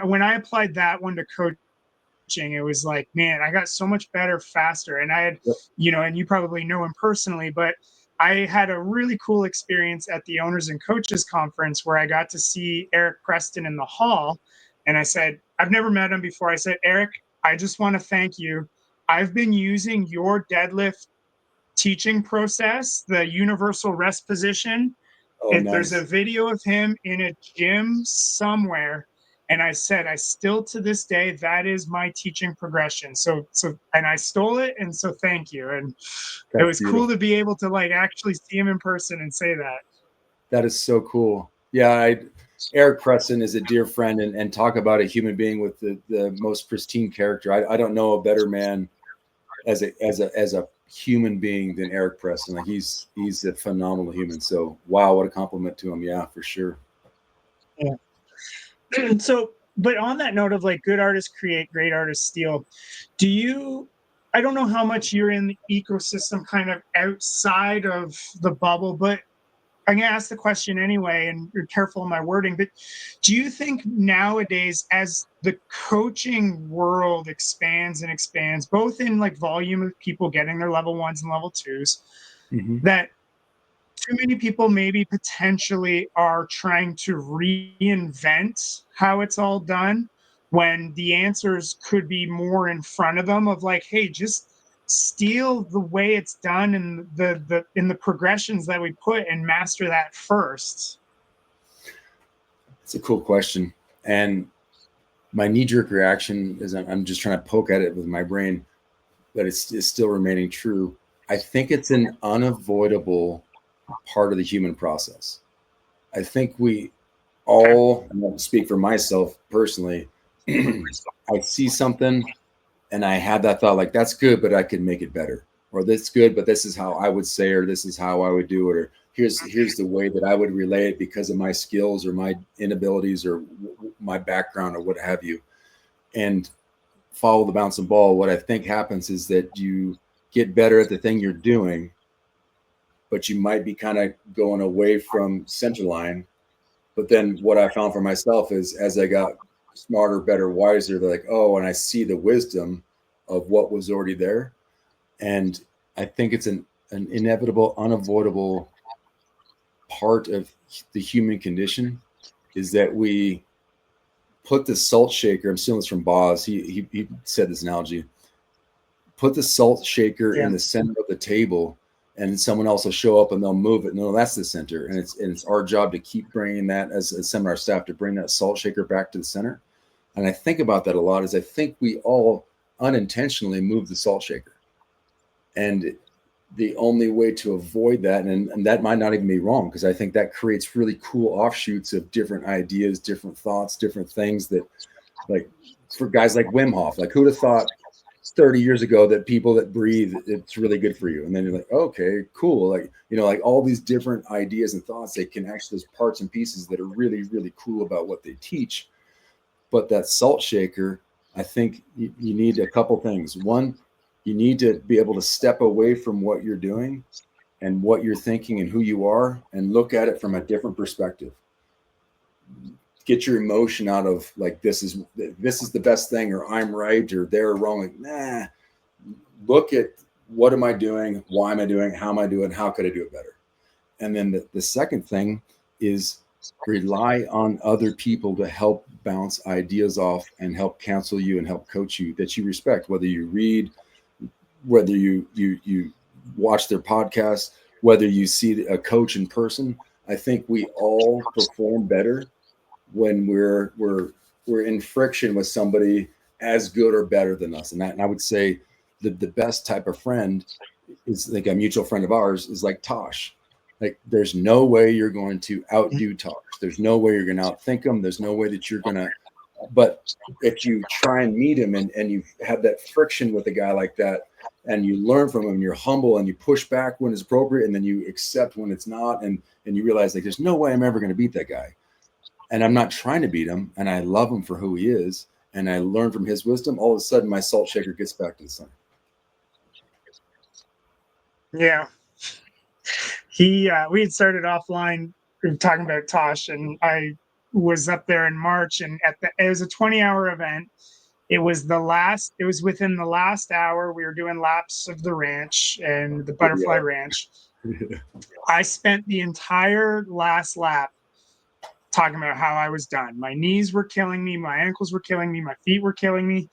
when I applied that one to coaching, it was like, man, I got so much better faster. And I had, you know, and you probably know him personally, but I had a really cool experience at the owners and coaches conference where I got to see Eric Preston in the hall. And I said, I've never met him before. I said, Eric, I just want to thank you. I've been using your deadlift teaching process, the universal rest position. Nice. There's a video of him in a gym somewhere. And I said, I still to this day, that is my teaching progression. So, and I stole it. And so thank you. And it was cool to be able to like actually see him in person and say that. That is so cool. Yeah. Eric Preston is a dear friend, and talk about a human being with the most pristine character. I don't know a better man as a human being than Eric Preston. Like he's a phenomenal human. So wow, what a compliment to him. Yeah, for sure. Yeah. So, but on that note of like good artists create, great artists steal, I don't know how much you're in the ecosystem kind of outside of the bubble, but I'm going to ask the question anyway, and you're careful in my wording, but do you think nowadays, as the coaching world expands and expands, both in like volume of people getting their level 1s and level 2s, that too many people maybe potentially are trying to reinvent how it's all done, when the answers could be more in front of them of like, hey, just steal the way it's done and in the progressions that we put and master that first? It's a cool question. And my knee-jerk reaction is I'm just trying to poke at it with my brain, but it's still remaining true. I think it's an unavoidable part of the human process. I think we all, I'm going to speak for myself personally, I see something and I have that thought like, that's good, but I could make it better. Or that's good, but this is how I would say, or this is how I would do it, or here's the way that I would relay it because of my skills or my inabilities or my background or what have you. And follow the bouncing ball. What I think happens is that you get better at the thing you're doing, but you might be kind of going away from center line. But then what I found for myself is as I got smarter, better, wiser, they're like, oh, and I see the wisdom of what was already there. And I think it's an inevitable, unavoidable part of the human condition is that we put the salt shaker. I'm stealing this from Boz. He said this analogy. Put the salt shaker in the center of the table, and someone else will show up and they'll move it. No, that's the center. And it's our job to keep bringing that as a seminar staff to bring that salt shaker back to the center. And I think about that a lot is I think we all unintentionally move the salt shaker. And the only way to avoid that, and that might not even be wrong, because I think that creates really cool offshoots of different ideas, different thoughts, different things that, like, for guys like Wim Hof, like, who'd have thought 30 years ago that people that breathe, it's really good for you? And then you're like, okay, cool. Like, like all these different ideas and thoughts, they can actually, there's parts and pieces that are really, really cool about what they teach. But that salt shaker, I think you need a couple things. One, you need to be able to step away from what you're doing and what you're thinking and who you are, and look at it from a different perspective. Get your emotion out of, like, this is the best thing, or I'm right, or they're wrong. Like, nah, look at, what am I doing? Why am I doing it? How am I doing it? How could I do it better? And then the second thing is rely on other people to help bounce ideas off and help counsel you and help coach you, that you respect, whether you read, whether you watch their podcast, whether you see a coach in person. I think we all perform better when we're in friction with somebody as good or better than us. And I would say the best type of friend is, like, a mutual friend of ours is like Tosh. Like, there's no way you're going to outdo Tosh. There's no way you're going to outthink him. There's no way that you're going to, but if you try and meet him and you have that friction with a guy like that, and you learn from him, you're humble and you push back when it's appropriate, and then you accept when it's not. And you realize, like, there's no way I'm ever going to beat that guy. And I'm not trying to beat him, and I love him for who he is, and I learn from his wisdom. All of a sudden, my salt shaker gets back to the center. Yeah. We had started offline talking about Tosh, and I was up there in March, and it was a 20-hour event. It was within the last hour. We were doing laps of the ranch and the butterfly ranch. I spent the entire last lap talking about how I was done. My knees were killing me, my ankles were killing me, my feet were killing me,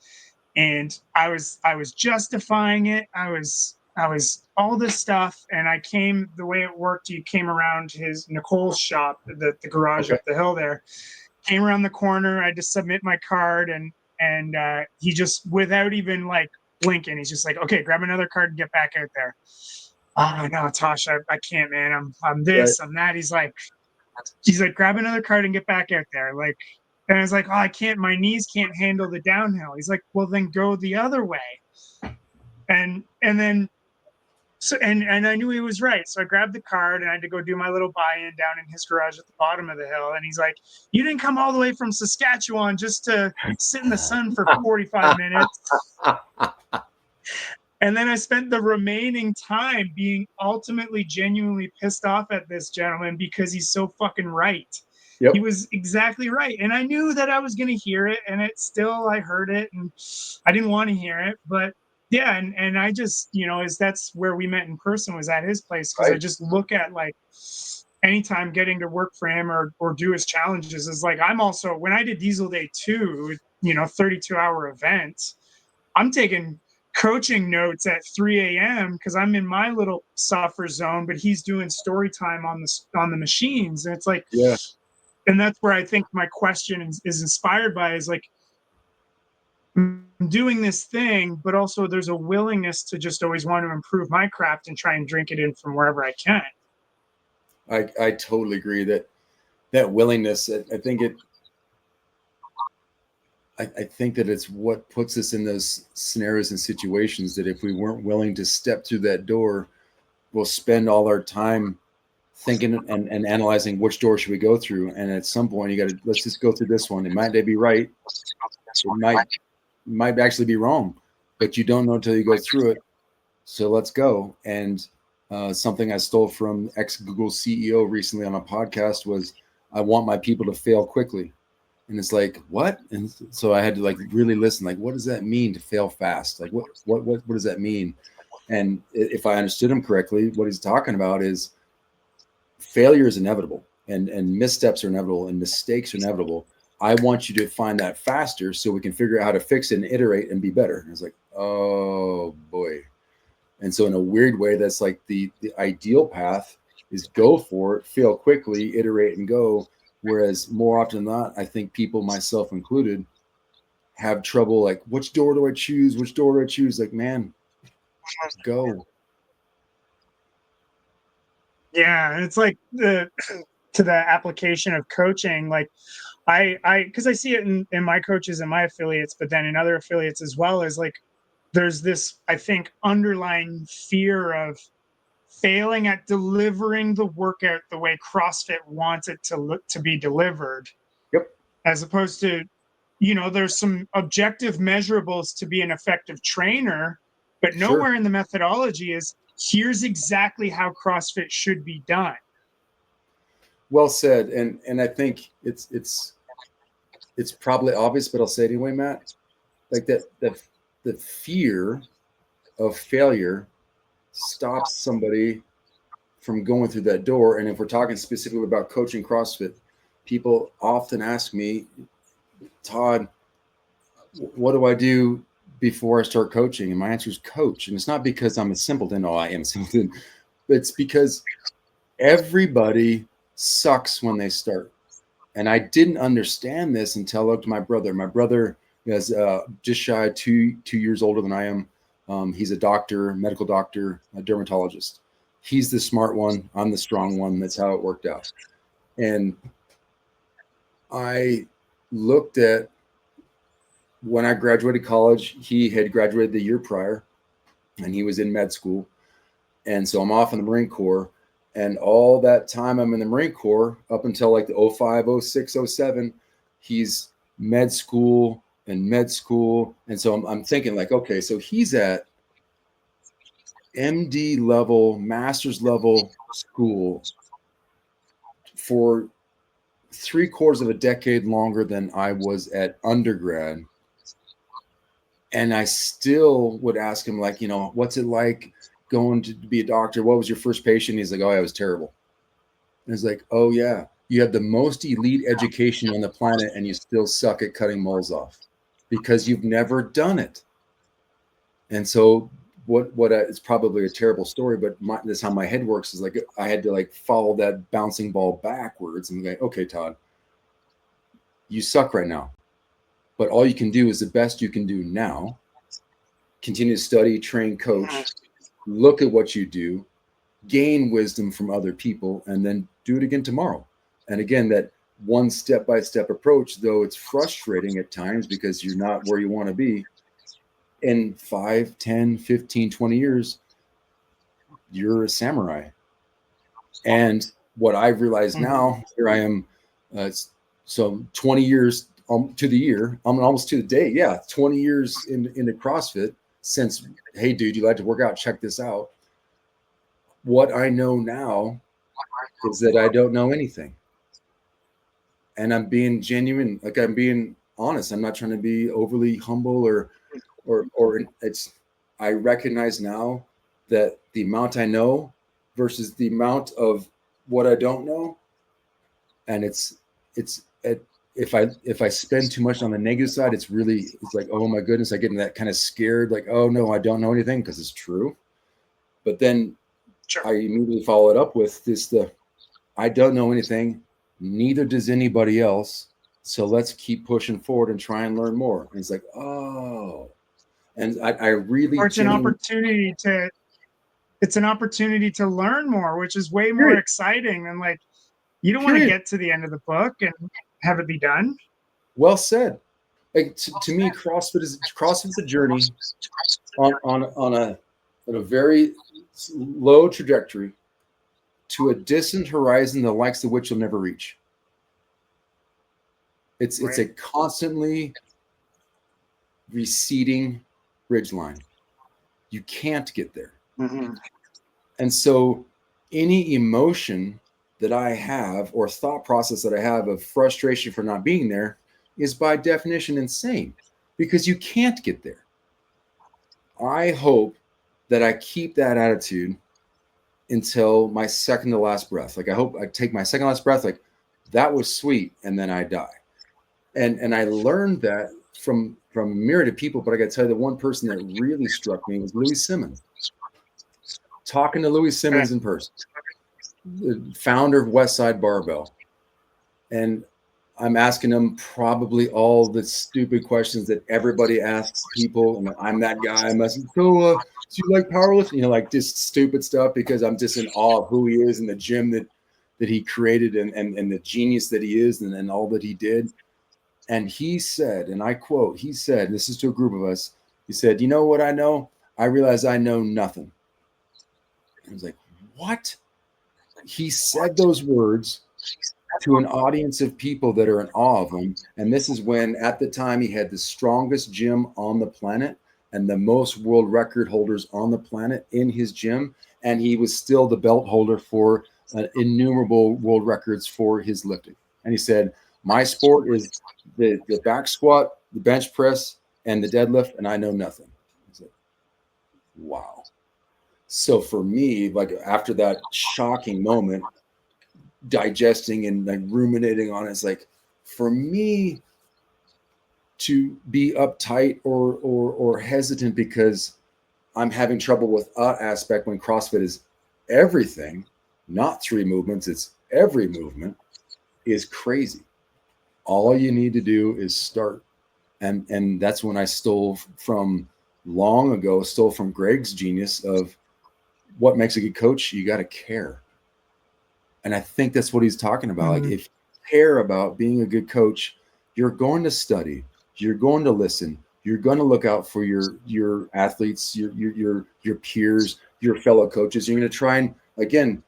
and I was justifying it. I was all this stuff, and I came, the way it worked, you came around Nicole's shop, the garage up the hill there, came around the corner. I had to submit my card, and he just, without even like blinking, he's just like, okay, grab another card and get back out there. Oh no, Tosh, I can't, man. I'm this, I'm that. He's like, grab another card and get back out there. Like, and I was like, oh, I can't, my knees can't handle the downhill. He's like, well, then go the other way. And then, so, and I knew he was right. So I grabbed the card and I had to go do my little buy-in down in his garage at the bottom of the hill. And he's like, you didn't come all the way from Saskatchewan just to sit in the sun for 45 minutes. And then I spent the remaining time being ultimately genuinely pissed off at this gentleman because he's so fucking right. Yep. He was exactly right. And I knew that I was going to hear it, and I heard it, and I didn't want to hear it. But yeah, and I just, that's where we met in person, was at his place, because I just look at, like, anytime getting to work for him or do his challenges is like, I'm also, when I did Diesel Day 2, 32-hour event, I'm taking coaching notes at 3 a.m. because I'm in my little suffer zone, but he's doing story time on the machines. And it's like, yeah. And that's where I think my question is inspired by, is like, I'm doing this thing, but also there's a willingness to just always want to improve my craft and try and drink it in from wherever I can. I totally agree that willingness, I think that it's what puts us in those scenarios and situations that if we weren't willing to step through that door, we'll spend all our time thinking and analyzing which door should we go through. And at some point, let's just go through this one. It might be right. It might actually be wrong, but you don't know until you go through it. So let's go. And something I stole from ex-Google CEO recently on a podcast was, I want my people to fail quickly. And it's like, what? And so I had to, like, really listen, like, what does that mean to fail fast? Like, what does that mean? And if I understood him correctly, what he's talking about is failure is inevitable, and missteps are inevitable, and mistakes are inevitable. I want you to find that faster so we can figure out how to fix it and iterate and be better. And I was like, oh boy. And so in a weird way, that's like the ideal path is go for it, fail quickly, iterate and go. Whereas more often than not, I think people, myself included, have trouble, like, which door do I choose? Which door do I choose? Like, man, go. Yeah, and it's like the to the application of coaching, like because I see it in my coaches and my affiliates, but then in other affiliates as well, as like there's this, I think, underlying fear of failing at delivering the workout the way CrossFit wants it to be delivered, Yep. as opposed to, there's some objective measurables to be an effective trainer, but Sure. nowhere in the methodology is here's exactly how CrossFit should be done. Well said. And I think it's probably obvious, but I'll say it anyway, Matt. Like the fear of failure stops somebody from going through that door. And if we're talking specifically about coaching CrossFit, people often ask me, Todd, what do I do before I start coaching? And my answer is coach. And it's not because I'm a simpleton. Oh, I am a simpleton. But it's because everybody sucks when they start. And I didn't understand this until I looked at my brother. My brother is just shy of 2 years older than I am. He's a doctor, medical doctor, a dermatologist. He's the smart one. I'm the strong one. That's how it worked out. And I looked at when I graduated college, he had graduated the year prior and he was in med school. And so I'm off in the Marine Corps. And all that time I'm in the Marine Corps up until like the 05, 06, 07, he's med school. And so I'm thinking like, okay, so he's at MD level, master's level school for 3/4 of a decade longer than I was at undergrad. And I still would ask him, like, what's it like going to be a doctor? What was your first patient? He's like, oh, it was terrible. And it's like, oh, yeah, you have the most elite education on the planet and you still suck at cutting moles off because you've never done it. And so it's probably a terrible story, but this is how my head works, is like I had to like follow that bouncing ball backwards and be like, okay, Todd, you suck right now. But all you can do is the best you can do now. Continue to study, train, coach, look at what you do, gain wisdom from other people, and then do it again tomorrow. And again, that one step-by-step approach, though it's frustrating at times because you're not where you want to be, in 5, 10, 15, 20 years, you're a samurai. And what I've realized now, here I am, so 20 years to the year, I'm almost to the day. Yeah, 20 years into CrossFit since, hey, dude, you like to work out? Check this out. What I know now is that I don't know anything. And I'm being genuine, like I'm being honest. I'm not trying to be overly humble or I recognize now that the amount I know versus the amount of what I don't know. And if I spend too much on the negative side, it's like, oh my goodness, I get that kind of scared, like, oh no, I don't know anything, because it's true. But then I immediately follow it up with I don't know anything, neither does anybody else. So let's keep pushing forward and try and learn more. And it's like, oh, and I really, or it's an opportunity to learn more, which is way more exciting than like, you don't want to get to the end of the book and have it be done. Well said. Like to me, CrossFit's a journey on a very low trajectory to a distant horizon, the likes of which you'll never reach. It's a constantly receding ridgeline. You can't get there. Mm-hmm. And so any emotion that I have or thought process that I have of frustration for not being there is by definition insane, because you can't get there. I hope that I keep that attitude until my second to last breath. Like I hope I take my second to last breath, like that was sweet, and then I die. And I learned that from a myriad of people, but I got to tell you, the one person that really struck me was Louis Simmons. Talking to Louis Simmons in person, the founder of Westside Barbell. And I'm asking them probably all the stupid questions that everybody asks people. And I'm that guy. I must go, do you like powerlifting? You know, like just stupid stuff, because I'm just in awe of who he is and the gym that he created, and the genius that he is, and all that he did. And he said, and I quote, he said, this is to a group of us, he said, you know what I know? I realize I know nothing. I was like, what? He said those words to an audience of people that are in awe of him. And this is when, at the time, he had the strongest gym on the planet and the most world record holders on the planet in his gym. And he was still the belt holder for innumerable world records for his lifting. And he said, my sport is the back squat, the bench press, and the deadlift, and I know nothing. I said, wow. So for me, like after that shocking moment, digesting and like ruminating on it, it's like, for me to be uptight or hesitant because I'm having trouble with aspect, when CrossFit is everything, not 3 movements, it's every movement, is crazy. All you need to do is start. And that's when I stole from Greg's genius of what makes a good coach. You got to care. And I think that's what he's talking about. Mm-hmm. Like, if you care about being a good coach, you're going to study, you're going to listen, you're going to look out for your athletes, your peers, your fellow coaches. You're going to try and, again,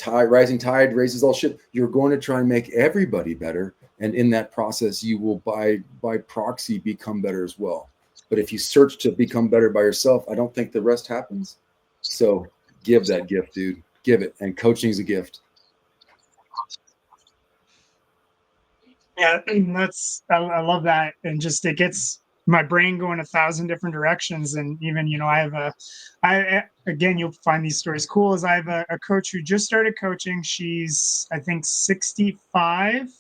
rising tide raises all ship. You're going to try and make everybody better. And in that process, you will by proxy become better as well. But if you search to become better by yourself, I don't think the rest happens. So give that gift, dude. Give it. And coaching is a gift. Yeah, I love that. And just, it gets my brain going 1,000 different directions. And even, again, you'll find these stories cool, is I have a coach who just started coaching. She's, I think, 65.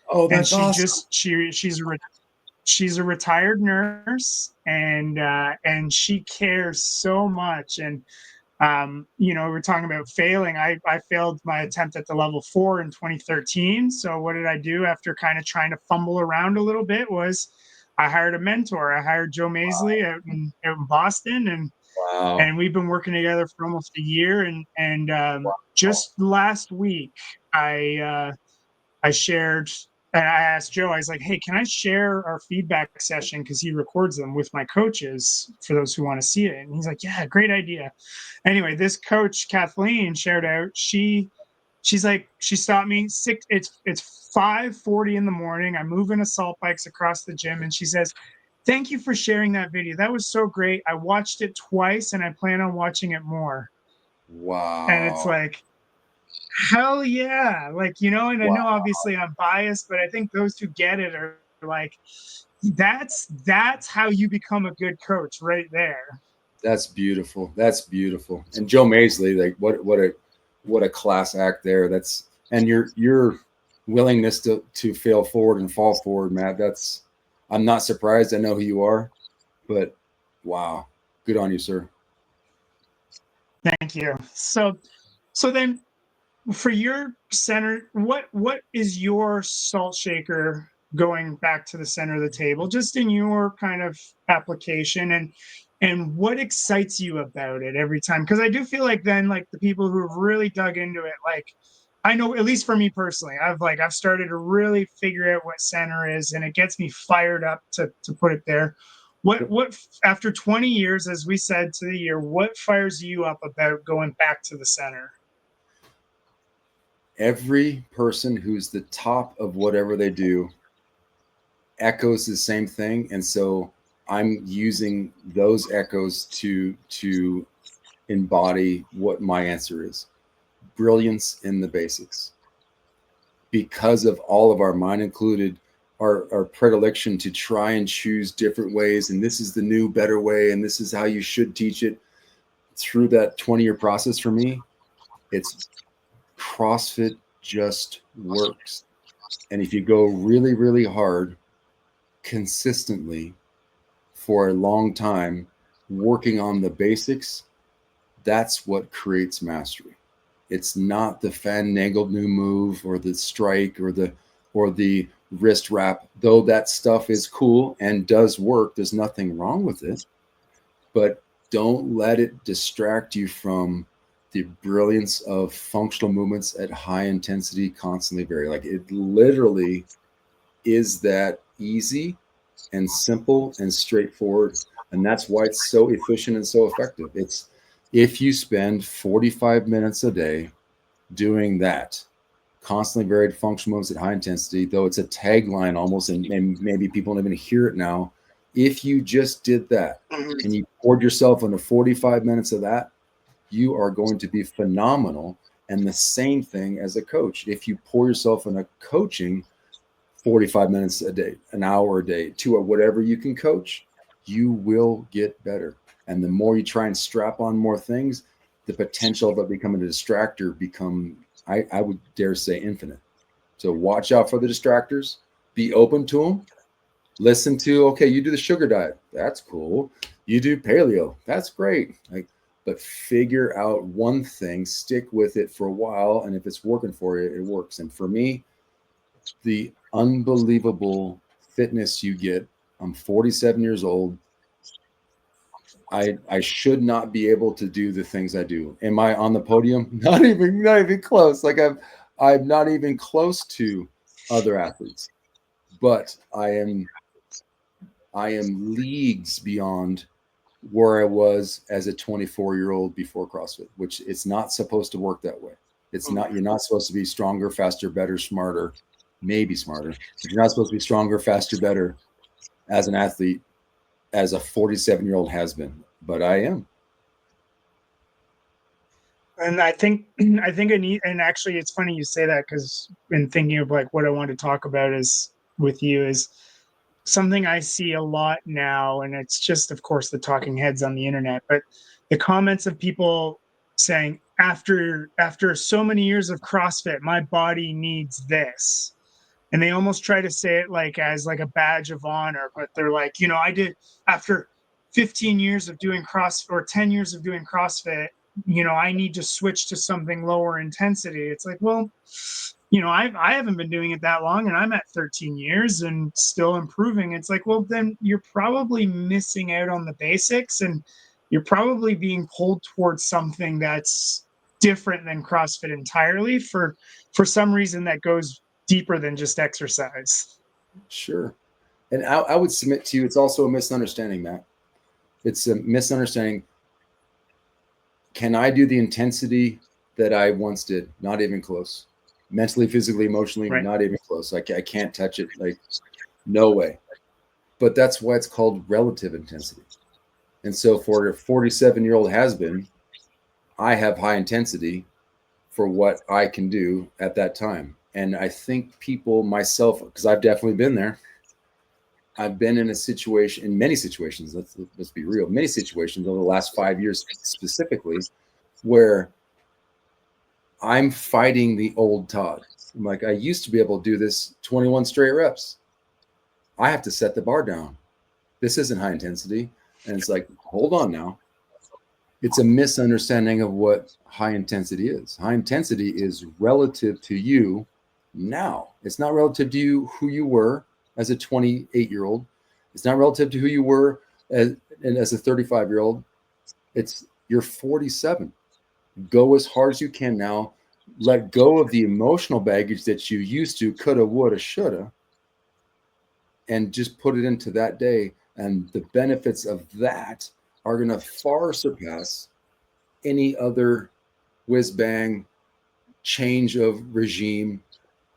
Oh, And that's awesome. she's a retired nurse, and she cares so much. And we're talking about failing. I failed my attempt at the level 4 in 2013. So what did I do after kind of trying to fumble around a little bit? Was I hired a mentor. I hired Joe Maisley out in Boston, Wow. and we've been working together for almost a year. And just last week, I shared, and I asked Joe, I was like, hey, can I share our feedback session? Because he records them with my coaches for those who want to see it. And he's like, yeah, great idea. Anyway, this coach, Kathleen, shared out, she's like, she stopped me, it's 5:40 in the morning. I'm moving assault bikes across the gym. And she says, thank you for sharing that video. That was so great. I watched it twice and I plan on watching it more. And it's Wow. like, hell yeah. And I Wow. know obviously I'm biased, but I think those who get it are like, that's how you become a good coach right there. That's beautiful. That's beautiful. And Joe Maisley, like what a class act there. And your willingness to fail forward and fall forward, Matt. I'm not surprised. I know who you are, but wow, good on you, sir. Thank you. So then, for your center, what is your salt shaker, going back to the center of the table, just in your kind of application, and what excites you about it every time? Because I do feel like then, like, the people who have really dug into it, like, I know, at least for me personally, I've started to really figure out what center is, and it gets me fired up to put it there. What after 20 years, as we said, to the year, what fires you up about going back to the center? Every person who's the top of whatever they do echoes the same thing. And so I'm using those echoes to embody what my answer is. Brilliance in the basics. Because of all of our, mine included, our predilection to try and choose different ways, and this is the new better way, and this is how you should teach it. Through that 20-year process, for me, it's CrossFit just works. And if you go really, really hard, consistently, for a long time, working on the basics, that's what creates mastery. It's not the fan-nagled new move or the strike or the wrist wrap, though that stuff is cool and does work. There's nothing wrong with it, but don't let it distract you from the brilliance of functional movements at high intensity, constantly vary. Like, it literally is that easy and simple and straightforward. And that's why it's so efficient and so effective. It's, if you spend 45 minutes a day doing that, constantly varied functional movements at high intensity, though it's a tagline almost, and maybe people don't even hear it now. If you just did that and you poured yourself into 45 minutes of that, you are going to be phenomenal. And the same thing as a coach. If you pour yourself in a coaching 45 minutes a day, an hour a day, to whatever you can coach, you will get better. And the more you try and strap on more things, the potential of it becoming a distractor I would dare say, infinite. So watch out for the distractors, be open to them, listen to, okay, you do the sugar diet. That's cool. You do paleo. That's great. But figure out one thing, stick with it for a while. And if it's working for you, it works. And for me, the unbelievable fitness you get, I'm 47 years old. I should not be able to do the things I do. Am I on the podium? Not even close. Like, I'm not even close to other athletes, but I am leagues beyond where I was as a 24-year-old before CrossFit, which it's not supposed to work that way. It's not, you're not supposed to be stronger, faster, better, smarter, maybe smarter, but you're not supposed to be stronger, faster, better as an athlete as a 47-year-old has been, but I am. And I think I need, and actually it's funny you say that, because in thinking of like what I want to talk about is with you is something I see a lot now. And it's just, of course, the talking heads on the internet, but the comments of people saying, after so many years of CrossFit, my body needs this. And they almost try to say it like as like a badge of honor, but they're like, I did, after 15 years of doing CrossFit or 10 years of doing CrossFit, I need to switch to something lower intensity. It's like, well, I haven't been doing it that long, and I'm at 13 years and still improving. It's like, well, then you're probably missing out on the basics, and you're probably being pulled towards something that's different than CrossFit entirely for some reason that goes deeper than just exercise. Sure. And I would submit to you, it's also a misunderstanding, Matt. It's a misunderstanding. Can I do the intensity that I once did? Not even close. Mentally, physically, emotionally, right. Not even close. I can't touch it. Like, no way. But that's why it's called relative intensity. And so for a 47-year-old has-been, I have high intensity for what I can do at that time. And I think people, myself, because I've definitely been there, I've been in a situation, in many situations, let's be real, many situations over the last 5 years specifically, where I'm fighting the old Todd. I'm like, I used to be able to do this 21 straight reps. I have to set the bar down. This isn't high intensity. And it's like, hold on now. It's a misunderstanding of what high intensity is. High intensity is relative to you now. It's not relative to you who you were as a 28-year-old. It's not relative to who you were as a 35-year-old. It's you're 47. Go as hard as you can now. Let go of the emotional baggage that you used to, coulda, woulda, shoulda, and just put it into that day. And the benefits of that are going to far surpass any other whiz-bang change of regime.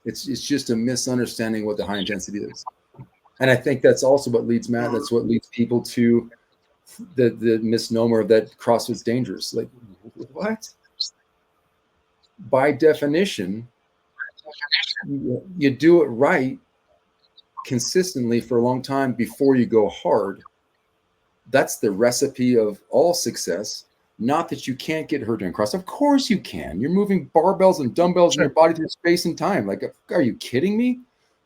It's just a misunderstanding what the high intensity is. And I think that's also what leads, Matt, that's what leads people to the misnomer that CrossFit's dangerous. Like, what? By definition, you do it right consistently for a long time before you go hard. That's the recipe of all success. Not that you can't get hurt during CrossFit. Of course you can. You're moving barbells and dumbbells in your body through space and time. Like, are you kidding me?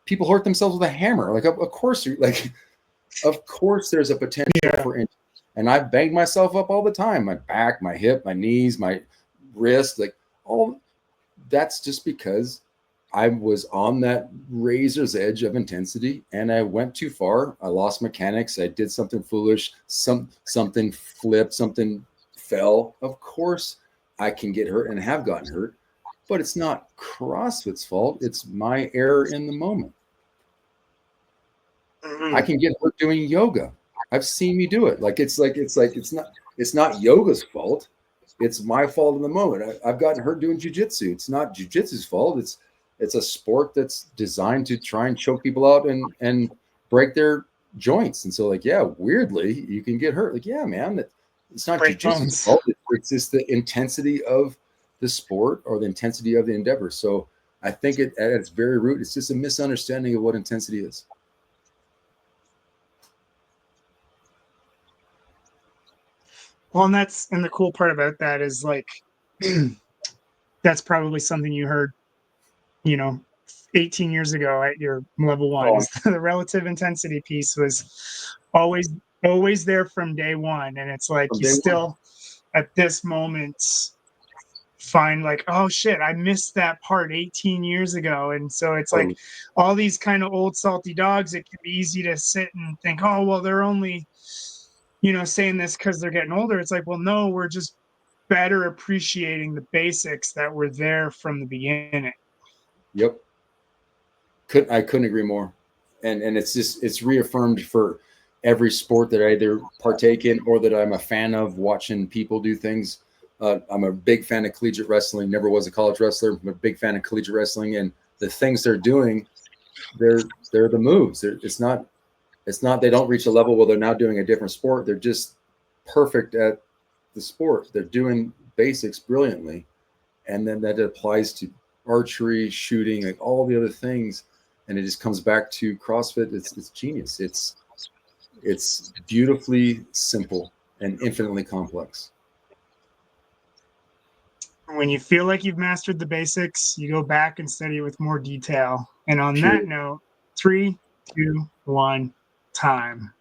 People hurt themselves with a hammer. Like, of course, of course there's a potential for injury. And I've banged myself up all the time. My back, my hip, my knees, my wrist, like all that's just because I was on that razor's edge of intensity, and I went too far. I lost mechanics. I did something foolish. Something flipped. Something fell. Of course, I can get hurt and have gotten hurt, but it's not CrossFit's fault. It's my error in the moment. I can get hurt doing yoga. I've seen me do it. It's not yoga's fault. It's my fault in the moment. I've gotten hurt doing jujitsu. It's not jujitsu's fault. It's a sport that's designed to try and choke people out and break their joints. And so, like, yeah, weirdly, you can get hurt. Like, yeah, man, it's not jujitsu's fault. It's just the intensity of the sport or the intensity of the endeavor. So I think at its very root, it's just a misunderstanding of what intensity is. Well, and the cool part about that is, like, that's probably something you heard, 18 years ago at your level one. Oh. The relative intensity piece was always there from day one. And it's like, you still at this moment find like, oh shit, I missed that part 18 years ago. And so it's like all these kind of old salty dogs, it can be easy to sit and think, oh, well, they're only, saying this because they're getting older. It's like, well, no, we're just better appreciating the basics that were there from the beginning. Yep. I couldn't agree more. And it's reaffirmed for every sport that I either partake in or that I'm a fan of watching people do things. I'm a big fan of collegiate wrestling. Never was a college wrestler. I'm a big fan of collegiate wrestling, and the things they're doing, they're the moves. It's not they don't reach a level where they're now doing a different sport. They're just perfect at the sport. They're doing basics brilliantly, and then that applies to archery, shooting, like all the other things. And it just comes back to CrossFit. It's genius. It's beautifully simple and infinitely complex. When you feel like you've mastered the basics, you go back and study it with more detail. And on that note, 3, 2, 1, time.